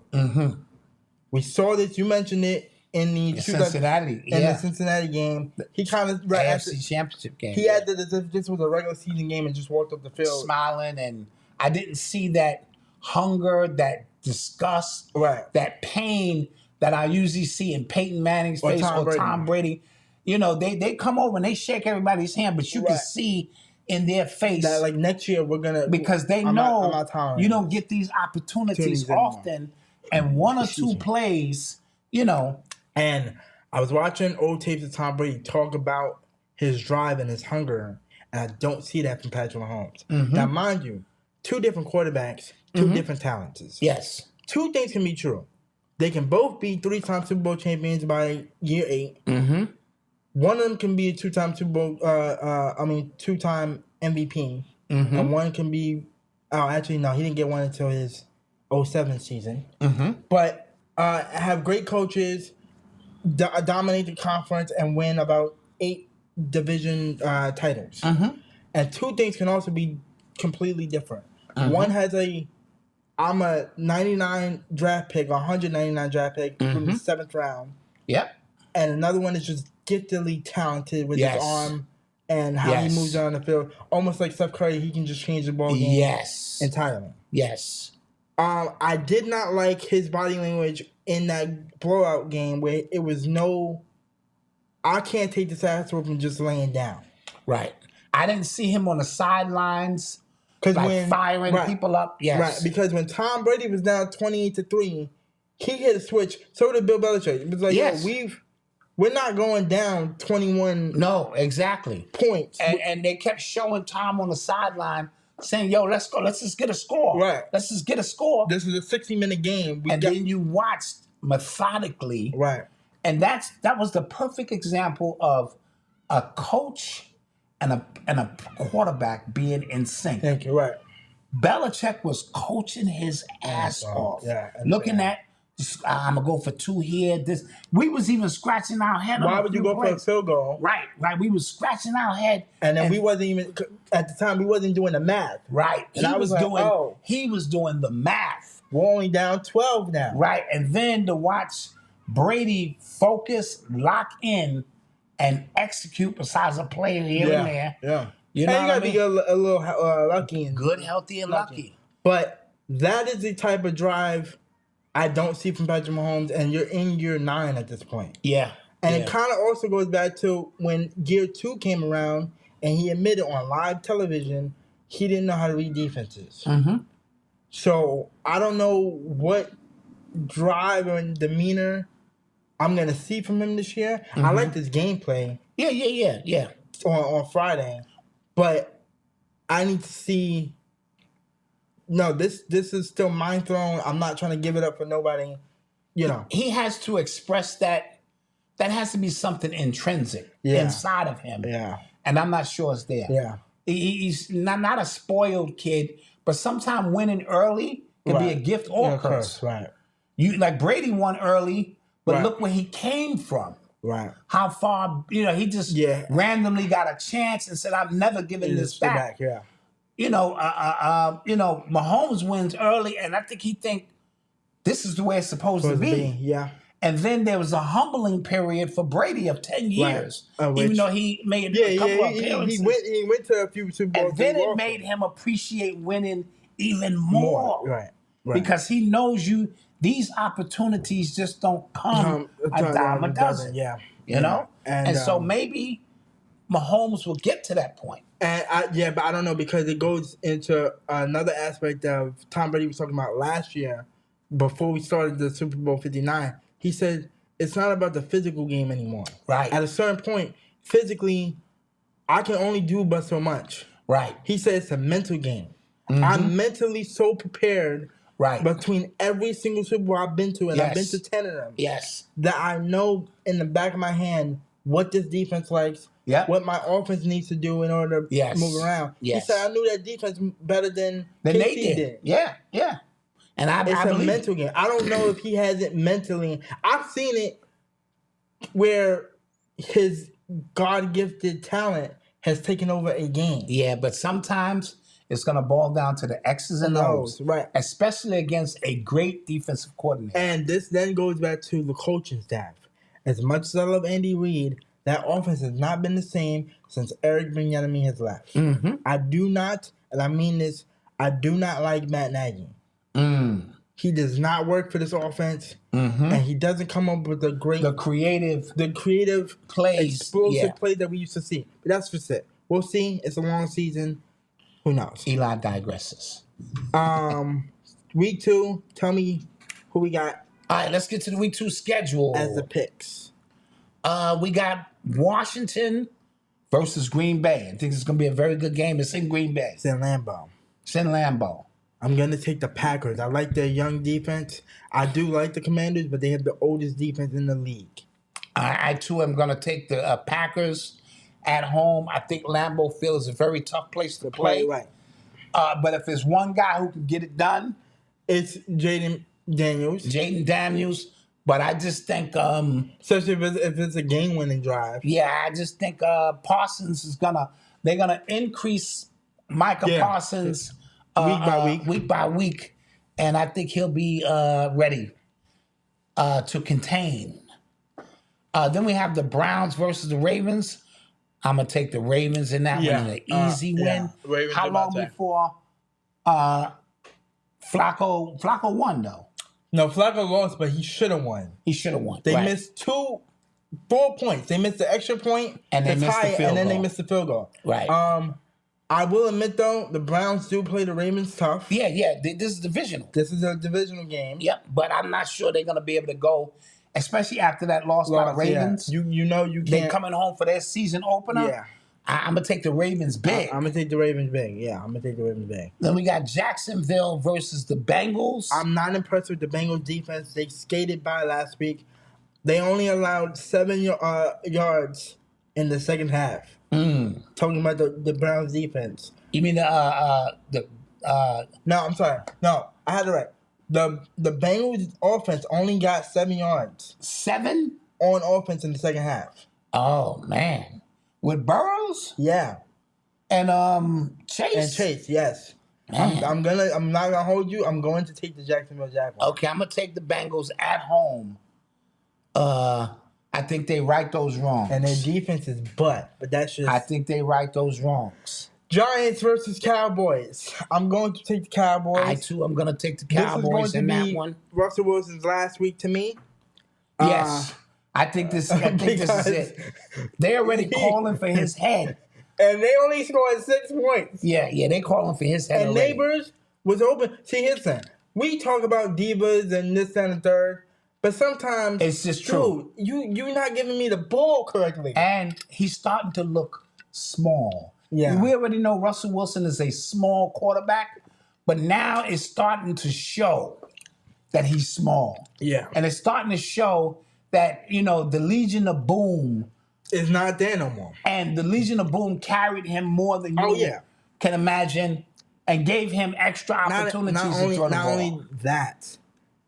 We saw this. You mentioned it in the Cincinnati. The Cincinnati game. He kind of... AFC Championship game. He acted as if this was a regular season game and just walked up the field. Smiling, and I didn't see that hunger, that disgust, that pain that I usually see in Peyton Manning's face or Tom Brady. They come over and they shake everybody's hand, but you can see in their face that like next year we're gonna, because they know you don't get these opportunities often, and 1 or 2 plays, And I was watching old tapes of Tom Brady talk about his drive and his hunger, and I don't see that from Patrick Mahomes. Now, mind you, 2 different quarterbacks, 2 different talents. Yes, 2 things can be true. They can both be 3-time Super Bowl champions by year 8. One of them can be a 2-time Super Bowl, 2-time MVP. And one can be, actually, no, he didn't get one until his 2007 season. But have great coaches, dominate the conference, and win about 8 division titles. And 2 things can also be completely different. One has I'm a 99 draft pick, 199 draft pick from the 7th round. Yep. and another one is just giftedly talented with his arm and how he moves around the field. Almost like Steph Curry, he can just change the ball game entirely. Yes. I did not like his body language in that blowout game where it was I can't take this ass whooping just laying down. Right. I didn't see him on the sidelines firing people up. Yes. Right, because when Tom Brady was down 28-3, he hit a switch. So did Bill Belichick. It was like, we're not going down 21. No, exactly. Points. And they kept showing Tom on the sideline saying, yo, let's go. Let's just get a score. Right. Let's just get a score. This was a 60-minute game. Then you watched methodically. Right. And that was the perfect example of a coach and a quarterback being in sync. Thank you. Right. Belichick was coaching his ass off. Yeah. Looking at, I'm going to go for 2 here. We was even scratching our head. Why would you go for a field goal? Right. We was scratching our head. And then we wasn't even, at the time, we wasn't doing the math. Right. And he was doing the math. We're only down 12 now. Right. And then to watch Brady focus, lock in, and execute besides a player here and there. Yeah. You know, you gotta be a little lucky and good, healthy, and lucky. But that is the type of drive I don't see from Patrick Mahomes, and you're in year 9 at this point. Yeah. And it kind of also goes back to when year 2 came around, and he admitted on live television he didn't know how to read defenses. Mm-hmm. So I don't know what drive and demeanor I'm gonna see from him this year. Mm-hmm. I like this gameplay. Yeah. On Friday, but I need to see. No, this is still mind thrown. I'm not trying to give it up for nobody. You know, he has to express that. That has to be something intrinsic inside of him. Yeah, and I'm not sure it's there. Yeah, he's not a spoiled kid, but sometimes winning early can be a gift or a curse. Right. You like Brady won early. But look where he came from. Right. How far, he just randomly got a chance and said, I'm never giving this back. Yeah. Mahomes wins early, and I think he think this is the way it's supposed to be. Yeah. And then there was a humbling period for Brady of 10 years. Even though he made a couple of appearances. He went to a few Super Bowls. And then it made him appreciate winning even more. Right. Because he knows these opportunities just don't come a dime a dozen. Yeah. You know? And so maybe Mahomes will get to that point. And but I don't know, because it goes into another aspect of Tom Brady was talking about last year before we started the Super Bowl 59. He said it's not about the physical game anymore. Right. At a certain point, physically, I can only do but so much. Right. He said it's a mental game. Mm-hmm. I'm mentally so prepared. Right. Between every single Super Bowl I've been to, and I've been to 10 of them. Yes. That I know in the back of my hand what this defense likes, what my offense needs to do in order to move around. Yes. He said I knew that defense better than they did. Yeah. And it's a mental game. I don't know if he has it mentally. I've seen it where his God-gifted talent has taken over a game. Yeah, but sometimes it's going to boil down to the X's and O's, right? Especially against a great defensive coordinator. And this then goes back to the coaching staff. As much as I love Andy Reid, that offense has not been the same since Eric Bieniemy has left. Mm-hmm. I do not, and I mean this, I do not like Matt Nagy. He does not work for this offense, and he doesn't come up with the creative plays, explosive plays that we used to see. But that's just it. We'll see. It's a long season. Who knows? Eli digresses. Week 2, tell me who we got. All right, let's get to the week 2 schedule. As the picks. We got Washington versus Green Bay. I think it's going to be a very good game. It's in Green Bay. It's in Lambeau. I'm going to take the Packers. I like their young defense. I do like the Commanders, but they have the oldest defense in the league. I too am going to take the Packers at home. I think Lambeau Field is a very tough place to play. Right. But if there's one guy who can get it done, it's Jaden Daniels. But I just think, especially if it's a game-winning drive. Yeah, I just think Parsons is they're gonna increase Micah Parsons week by week, and I think he'll be ready to contain Then we have the Browns versus the Ravens. I'm gonna take the Ravens in that one in an easy win. Ravens. How long before Flacco won though? No, Flacco lost, but he should have won. He should have won. They missed 4 points. They missed the extra point, and they missed the field goal. And then they missed the field goal. Right. I will admit though, the Browns do play the Ravens tough. Yeah. This is divisional. This is a divisional game. Yep. But I'm not sure they're gonna be able to go, especially after that loss by the Ravens. Yeah. You know you can't. They coming home for their season opener. Yeah. I'm gonna take the Ravens big. I'm gonna take the Ravens big. Yeah, I'm gonna take the Ravens big. Then we got Jacksonville versus the Bengals. I'm not impressed with the Bengals defense. They skated by last week. They only allowed 7 yards in the second half. Talking about the Browns defense. You mean No, I'm sorry. No, I had it right. The Bengals offense only got 7 yards. 7 on offense in the second half. Oh man. With Burrows? Yeah. And Chase? And Chase, yes. I'm not gonna hold you. I'm going to take the Jacksonville Jaguars. Okay, I'm gonna take the Bengals at home. I think they right those wrongs. And their defense is but that's just. I think they right those wrongs. Giants versus Cowboys. I'm going to take the Cowboys. I too am gonna take the Cowboys in that one. Russell Wilson's last week to me. Yes. I think this is it. They're already calling for his head. And they only scored 6 points. Yeah, they calling for his head. And already. Neighbors was open. See, here's the thing. We talk about divas and this, that, and the third, but sometimes it's just true. You're not giving me the ball correctly. And he's starting to look small. Yeah. We already know Russell Wilson is a small quarterback, but now it's starting to show that he's small. Yeah. And it's starting to show that, the Legion of Boom is not there no more. And the Legion of Boom carried him more than you can imagine and gave him extra opportunities to throw the ball. Not only that,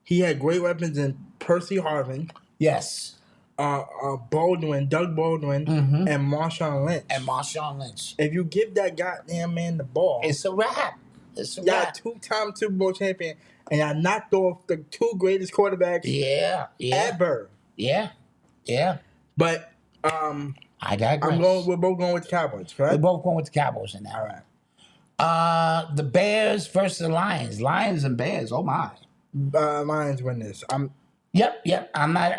he had great weapons in Percy Harvin. Yes. Doug Baldwin, and Marshawn Lynch. If you give that goddamn man the ball, it's a wrap. Y'all 2-time Super Bowl champion, and y'all knocked off the 2 greatest quarterbacks ever. Yeah. But I digress. We're both going with the Cowboys, correct? We're both going with the Cowboys in that. All right. The Bears versus the Lions. Lions and Bears. Oh my. Lions win this. Yep. I'm not.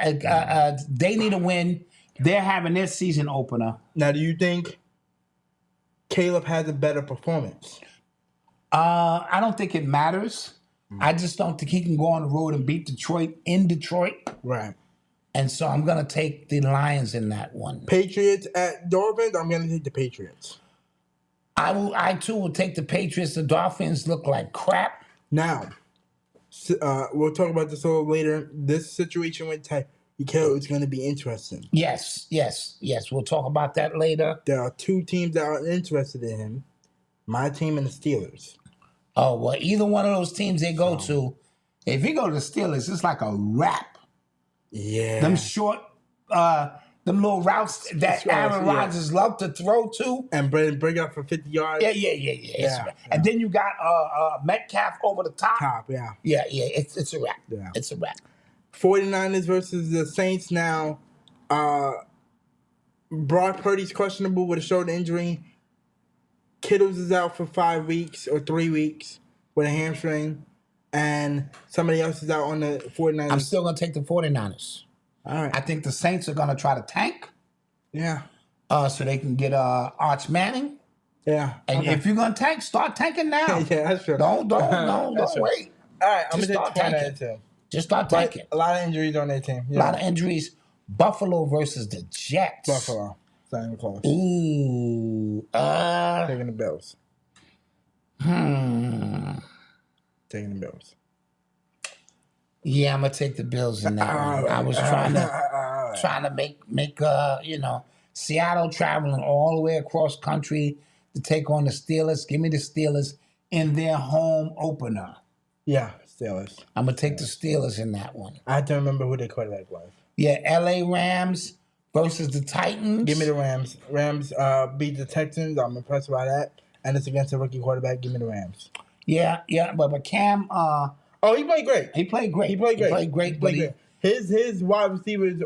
They need a win. They're having their season opener. Now, do you think Caleb has a better performance? I don't think it matters. I just don't think he can go on the road and beat Detroit in Detroit. Right. And so I'm going to take the Lions in that one. Patriots at Dolphins, I'm going to take the Patriots. I too will take the Patriots. The Dolphins look like crap. Now, we'll talk about this a little later. This situation with Tyreek is going to be interesting. Yes. We'll talk about that later. There are 2 teams that are interested in him. My team and the Steelers. Oh, well, either one of those teams they go to, if he go to the Steelers, it's like a wrap. Yeah. Them short, them little routes that Aaron Rodgers love to throw to. And bring up for 50 yards. Yeah. And then you got Metcalf over the top. Yeah. Yeah, it's a wrap. Yeah. It's a wrap. 49ers versus the Saints now. Brock Purdy's questionable with a shoulder injury. Kittles is out for 5 weeks or 3 weeks with a hamstring. And somebody else is out on the 49ers. I'm still going to take the 49ers. All right. I think the Saints are going to try to tank. Yeah. So they can get Arch Manning. Yeah. And if you're going to tank, start tanking now. Yeah, that's true. Don't wait. All right, I'm going to start tanking. Too. Just start tanking. A lot of injuries on their team. Yeah. A lot of injuries. Buffalo versus the Jets. Buffalo. Same close. Ooh. Taking the Bills. Taking the Bills. Yeah, I'm gonna take the Bills in that one. I was trying to make Seattle traveling all the way across country to take on the Steelers. Give me the Steelers in their home opener. Yeah, Steelers. I'm gonna take the Steelers in that one. I have to remember who their quarterback was. Yeah, LA Rams versus the Titans. Give me the Rams. Rams beat the Texans. I'm impressed by that. And it's against a rookie quarterback. Give me the Rams. Yeah, but Cam. He played great. He played great. His wide receivers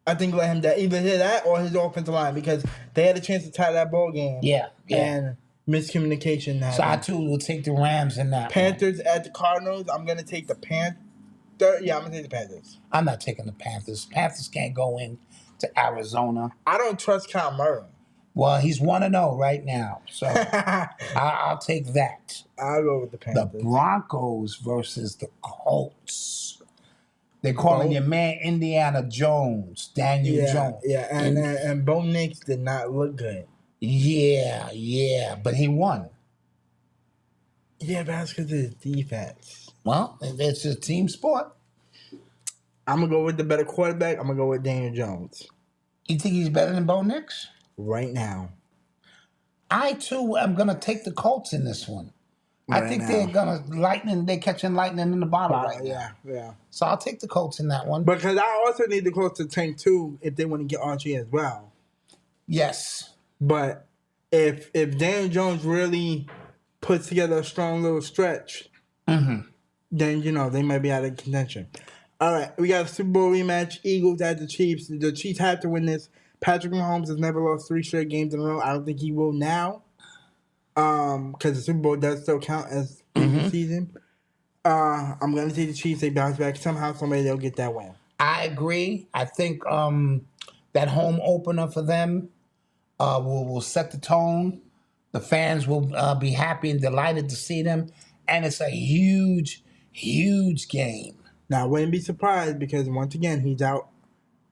I think let him either hit that or his offensive line because they had a chance to tie that ball game. Yeah. And miscommunication happened. So I too will take the Rams in that. Panthers at the Cardinals. I'm gonna take the Panthers. Yeah, I'm gonna take the Panthers. I'm not taking the Panthers. Panthers can't go in to Arizona. I don't trust Kyle Murray. Well, he's 1-0 right now, so I'll take that. I'll go with the Panthers. The Broncos versus the Colts. They're calling your man Indiana Jones, Daniel Jones. Yeah, and Bo Nix did not look good. Yeah, but he won. Yeah, but that's because of his defense. Well, it's a team sport. I'm going to go with the better quarterback. I'm going to go with Daniel Jones. You think he's better than Bo Nix? Right now. I, too, am going to take the Colts in this one. I think they're going to they're catching lightning in the bottle right now. Yeah. So I'll take the Colts in that one. Because I also need the Colts to tank, too, if they want to get Archie as well. Yes. But if Daniel Jones really puts together a strong little stretch, then, they might be out of contention. All right, we got a Super Bowl rematch. Eagles at the Chiefs. The Chiefs have to win this. Patrick Mahomes has never lost 3 straight games in a row. I don't think he will now. Because the Super Bowl does still count as the season. I'm going to take the Chiefs. They bounce back. Somehow, somebody, they'll get that win. I agree. I think that home opener for them will set the tone. The fans will be happy and delighted to see them. And it's a huge, huge game. Now, I wouldn't be surprised because, once again, he's out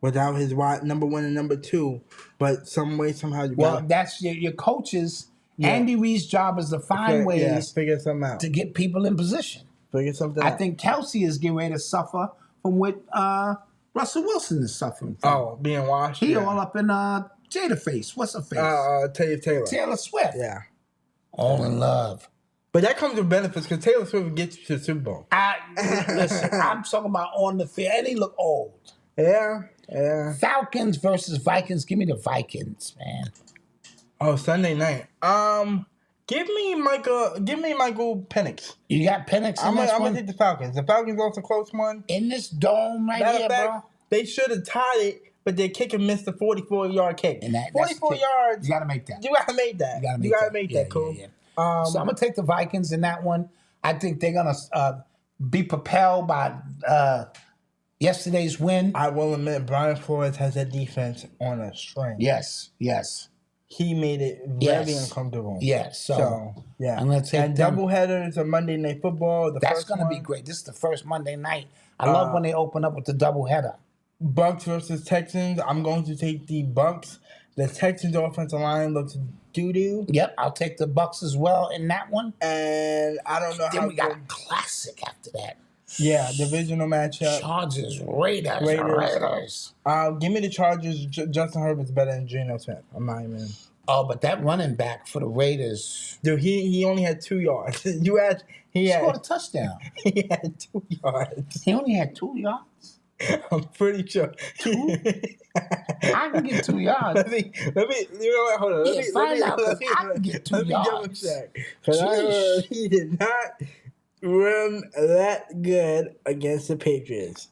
without his number 1 and number 2. But some way, somehow, that's your coaches. Yeah. Andy Reid's job is to find ways figure something out to get people in position. Figure something out. I think Kelsey is getting ready to suffer from what Russell Wilson is suffering from. Oh, being washed? He all up in Jada face. What's her face? Taylor Swift. Yeah. All in love. But that comes with benefits because Taylor Swift gets you to the Super Bowl. Listen, I'm talking about on the field. And he look old. Yeah. Falcons versus Vikings. Give me the Vikings, man. Oh, Sunday night. Give me Michael Penix. You got Penix in this one? I'm going to take the Falcons. The Falcons lost a close one. In this dome here, bro. They should have tied it, but their kicker missed a 44-yard kick. And 44 yards. You got to make that. You got to make that. You got to make that, cool. Yeah. So I'm going to take the Vikings in that one. I think they're going to be propelled by yesterday's win. I will admit, Brian Flores has that defense on a string. Yes. He made it very uncomfortable. Yes. So yeah. I'm going to take and doubleheaders of Monday Night Football. That's going to be great. This is the first Monday night. I love when they open up with the doubleheader. Bucks versus Texans. I'm going to take the Bucks. The Texans' offensive line looks doo-doo. Yep, I'll take the Bucks as well in that one. And I don't know then we got a classic after that. Yeah, divisional matchup. Chargers, Raiders. Give me the Chargers. Justin Herbert's better than Geno Smith. I'm not even. Oh, but that running back for the Raiders. Dude, he only had 2 yards. He scored a touchdown. He had 2 yards. He only had 2 yards? I'm pretty sure. 2? I can get 2 yards. Let me. You know what? Hold on. I can get 2 yards. Because I heard he did not run that good against the Patriots.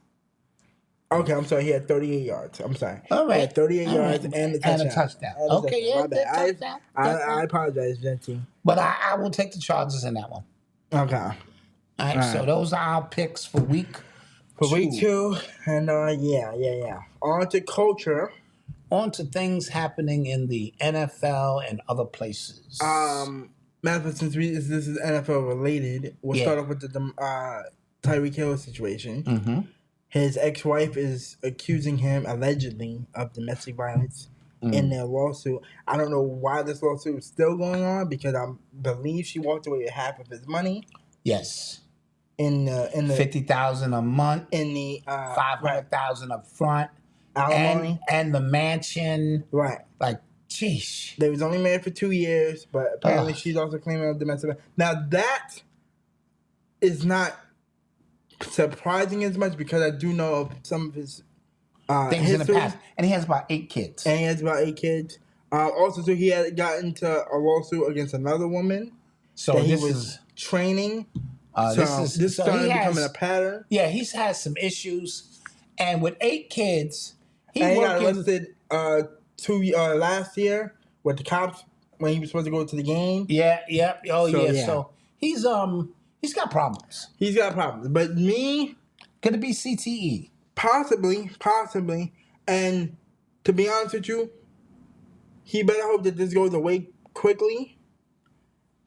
Okay, I'm sorry. He had 38 yards. I'm sorry. All right. He had 38 yards and a touchdown. Okay, yeah, touchdown. I apologize, Genty. But I will take the Chargers in that one. Okay. All right, so those are our picks for week 2. And yeah. On to culture. On to things happening in the NFL and other places. Matter since this is NFL related, we'll start off with the Tyreek Hill situation. Mm-hmm. His ex-wife is accusing him, allegedly, of domestic violence in their lawsuit. I don't know why this lawsuit is still going on because I believe she walked away with half of his money. Yes. In the $50,000 a month. In the $500,000 up front. Alimony. And the mansion. Right. Like, sheesh. They was only married for 2 years, but apparently she's also claiming domestic violence. Now that is not surprising as much because I do know of some of his things in the past. And he has about 8 kids. Also, so he had got into a lawsuit against another woman. So that he was training. This started becoming a pattern. Yeah, he's had some issues. And with 8 kids, He got arrested last year with the cops when he was supposed to go to the game. Yeah. Oh, so, yeah. So he's got problems. He's got problems. But me, could it be CTE? Possibly. And to be honest with you, he better hope that this goes away quickly,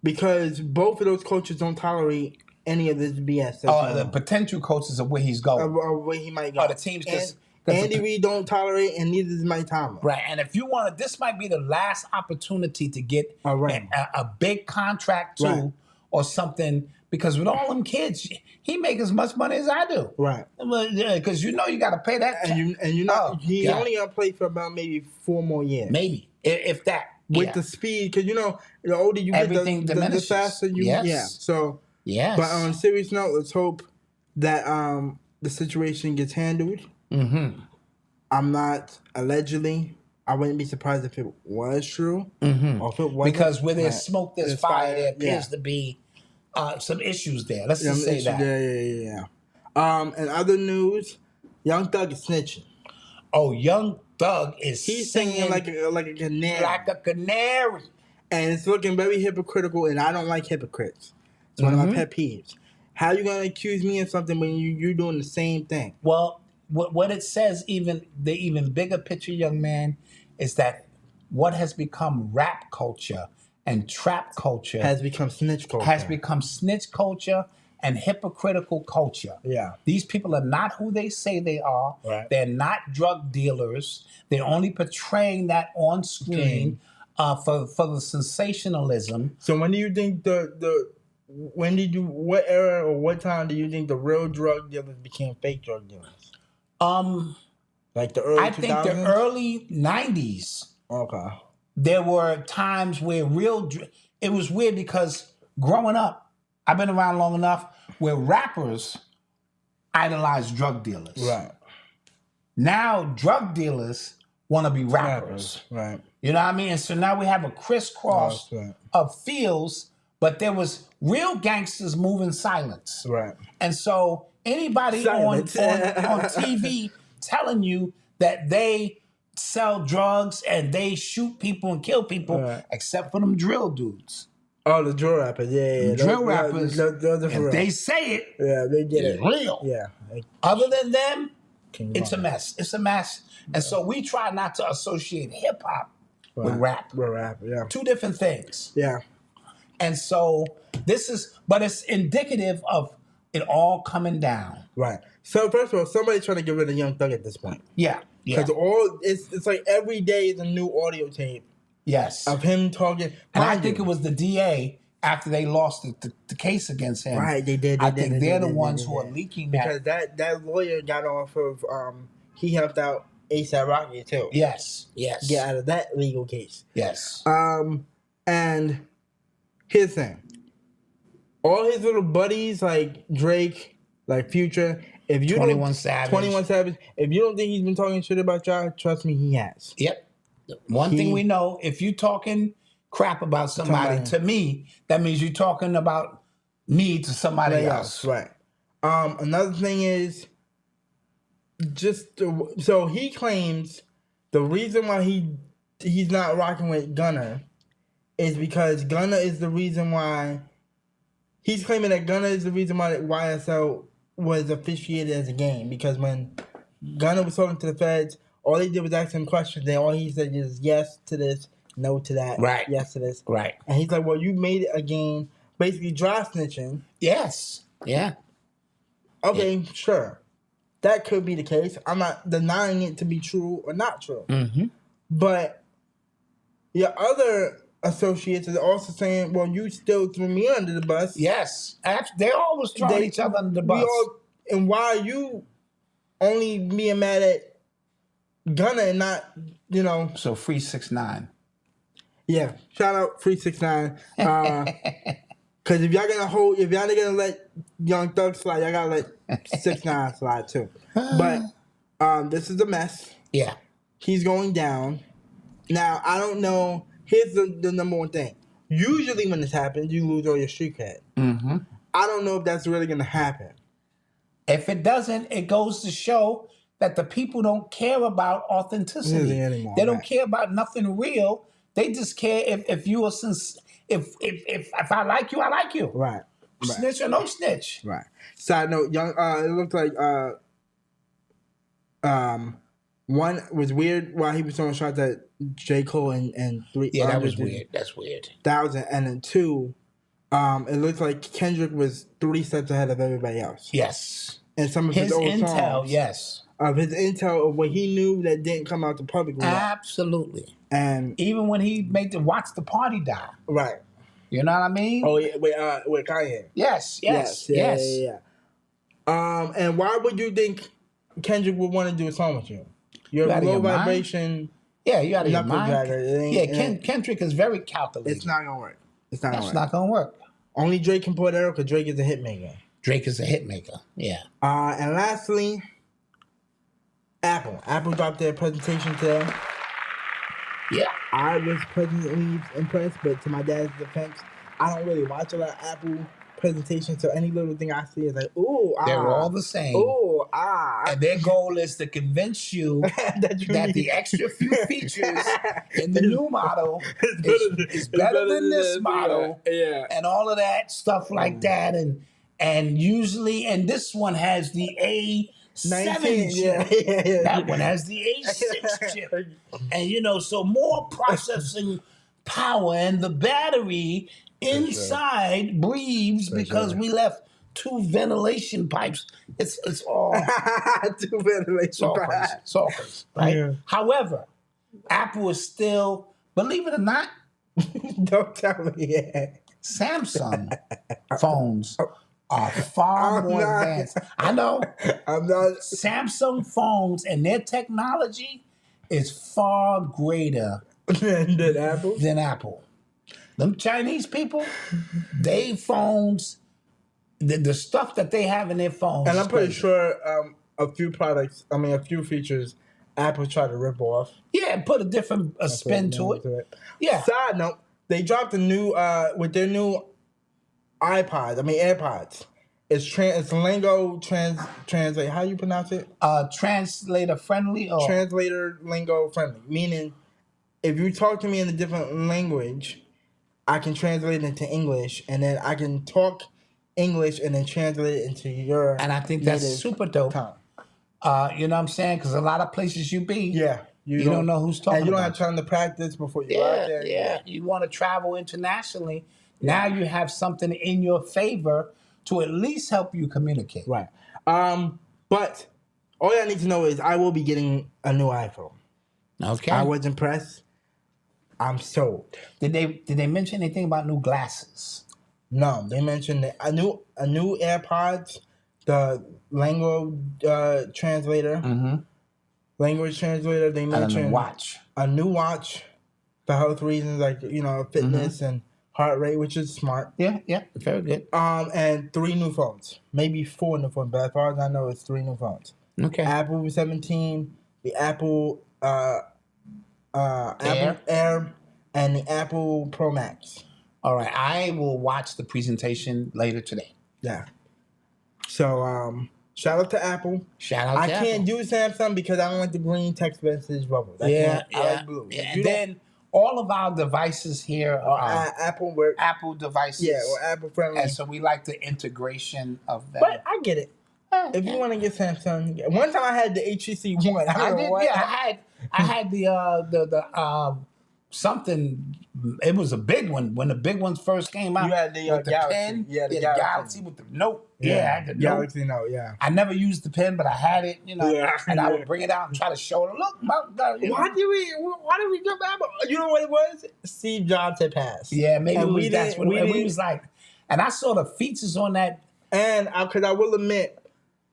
because both of those coaches don't tolerate any of this BS. The potential coaches of where he's going. Where he might go. The teams, because Andy Reid don't tolerate, and neither does Mike Tomlin. Right, and if you want to, this might be the last opportunity to get a big contract too, or something, because with all them kids, he make as much money as I do. Right. Because you got to pay that. He only got to play for about maybe 4 more years. Maybe, if that. With the speed, because the older you get, the faster you. Yes. Yeah. So. Yes. But on a serious note, let's hope that the situation gets handled. Mm-hmm. I'm not allegedly. I wouldn't be surprised if it was true, or if it wasn't. Because where there's smoke, there's fire. There appears to be some issues there. Let's just say that. Yeah. In other news, Young Thug is snitching. Oh, Young Thug is singing like a canary. Like a canary. And it's looking very hypocritical, and I don't like hypocrites. It's one of my pet peeves. How are you going to accuse me of something when you're doing the same thing? Well, what it says, the even bigger picture, young man, is that what has become rap culture and trap culture has become snitch culture and hypocritical culture. Yeah. These people are not who they say they are. Right. They're not drug dealers. They're only portraying that on screen for the sensationalism. So when do you think what era or what time do you think the real drug dealers became fake drug dealers? Like the early 2000s? I think the early 90s. Okay. There were times where it was weird, because growing up, I've been around long enough where rappers idolize drug dealers. Right. Now drug dealers want to be rappers. Right. You know what I mean? And so now we have a crisscross of fields, but there was real gangsters moving silence. Right. And so anybody on TV telling you that they sell drugs and they shoot people and kill people, except for them drill dudes. Oh, the drill rappers, yeah. Drill rappers, if they say it, they get it. Real. Yeah. Other than them, it's a mess. It's a mess. And so we try not to associate hip-hop with rap. With rap, yeah. Two different things. Yeah. And so but it's indicative of it all coming down. Right. So first of all, somebody's trying to get rid of Young Thug at this point. Yeah. Because it's like every day is a new audio tape. Yes. Of him talking. And I think it was the DA after they lost the case against him. Right, they did. I think they're the ones who are leaking that. Because that lawyer got off of, he helped out A$AP Rocky too. Yes. Get out of that legal case. Yes. And here's the thing. All his little buddies, like Drake, like Future, if you 21 Savage. If you don't think he's been talking shit about y'all, trust me, he has. Yep. One thing we know, if you talking crap about somebody, to me, that means you're talking about me to somebody else. Right. Another thing is, so he claims the reason why he's not rocking with Gunna is because Gunna is the reason why. He's claiming that Gunna is the reason why YSL was officiated as a game, because when Gunna was talking to the feds, all they did was ask him questions, and all he said is yes to this, no to that, yes to this. Right. And he's like, well, you made it a game, basically dry snitching. Yes. Yeah. Okay, sure. That could be the case. I'm not denying it to be true or not true. Mm-hmm. But your other associates are also saying, well, you still threw me under the bus. Yes. They always throw each other under the bus. And why are you only being mad at Gunna and not, So free 6ix9ine. Yeah. Shout out free 6ix9ine. Because if y'all not gonna let Young Thug slide, y'all gotta let 6ix9ine slide too. But this is a mess. Yeah. He's going down. Now, I don't know. Here's the number one thing. Usually when this happens, you lose all your street cred. Mm-hmm. I don't know if that's really going to happen. If it doesn't, it goes to show that the people don't care about authenticity anymore. They don't care about nothing real. They just care if you are if I like you, I like you. Right. Snitch or no snitch. Right. Side note, it looked like one was weird while he was throwing shots at J. Cole and 3. Yeah, that was weird. That's weird. 1,000, and then 2, it looked like Kendrick was 3 steps ahead of everybody else. Yes. And some of his old intel, songs, yes. Of his intel of what he knew that didn't come out to public. Absolutely. And even when he made the Watch the Party die. Right. You know what I mean? Oh yeah, with Kanye. Yes. Yeah. And why would you think Kendrick would want to do a song with you? You're a low vibration. Mind? Yeah, you out of your mind. Kendrick is very calculated. It's not gonna work. That's not gonna work. Only Drake can put it out because Drake is a hit maker. Drake is a hit maker. Yeah. And lastly, Apple. Apple dropped their presentation today. Yeah. I was pleasantly impressed, but to my dad's defense, I don't really watch a lot of Apple presentations, so any little thing I see is like, ooh, ah. They're all the same. Ooh, ah. And their goal is to convince you that the extra few features in the new model is better than this model. Yeah. And all of that stuff like that. And usually, and this one has the A7 chip. That one has the A6 chip. And, so more processing power, and the battery inside breathes because we left 2 ventilation pipes. It's all 2 ventilation pipes. It's all crazy, right? Yeah. However, Apple is still, believe it or not, don't tell me. Yeah. Samsung phones are far more advanced. I know. I'm not. Samsung phones and their technology is far greater than Apple. Them Chinese people, they phones, the stuff that they have in their phones. And I'm pretty sure a few features, Apple tried to rip off. Yeah, and put a different spin to it. Yeah. Side note, they dropped a new, with their new AirPods. It's lingo translate. How you pronounce it? Translator friendly or translator lingo friendly. Meaning, if you talk to me in a different language, I can translate it into English, and then I can talk English and then translate it into your. And I think that's super dope. You know what I'm saying? Because a lot of places you be, you don't know who's talking. And you don't have time to practice before you go out there. Yeah, you want to travel internationally. Now you have something in your favor to at least help you communicate. Right. But all I need to know is I will be getting a new iPhone. Okay. I was impressed. I'm sold. Did they mention anything about new glasses? No, they mentioned a new AirPods, the language translator. Mm-hmm. Language translator. They mentioned a new watch for health reasons, like fitness and heart rate, which is smart. Yeah, very good. And 3 new phones, maybe 4 new phones, but as far as I know, it's 3 new phones. Okay. Apple 17, the Apple Air, and the Apple Pro Max. All right, I will watch the presentation later today. Yeah. So, shout out to Apple. I can't do Samsung because I don't like the green text message bubble. I like blue. Yeah. And then all of our devices here are Apple devices. Yeah, or Apple friendly. And so we like the integration of that. But I get it. If you want to get Samsung, one time I had the HTC One. I had the something. It was a big one when the big ones first came out. You had the Galaxy. Pen. Yeah, the Galaxy with the Note. Yeah, I had the Galaxy Note. Yeah. I never used the pen, but I had it. And I would bring it out and try to show it. Look, why did we jump Apple? You know what it was? Steve Jobs had passed. Yeah, maybe that's what we was like. And I saw the features on that. And because I will admit,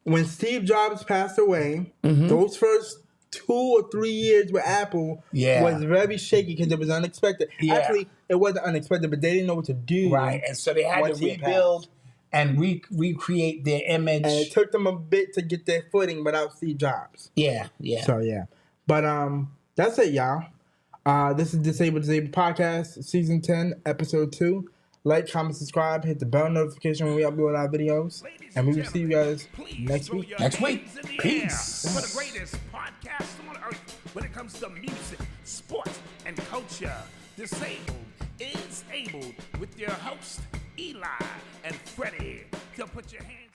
when Steve Jobs passed away, those first 2 or 3 years with Apple was very shaky because it was unexpected. Yeah. Actually, it wasn't unexpected, but they didn't know what to do. Right, and so they had to rebuild and recreate their image. And it took them a bit to get their footing without Steve Jobs. Yeah. So, yeah. But that's it, y'all. This is Disabled Podcast, Season 10, Episode 2. like, comment, subscribe, hit the bell notification when we upload our videos. And we will see you guys next week. Next week. Peace. For the greatest podcast on earth when it comes to music, sports, and culture. Disabled is able with your host, Eli and Fredy. So put your hands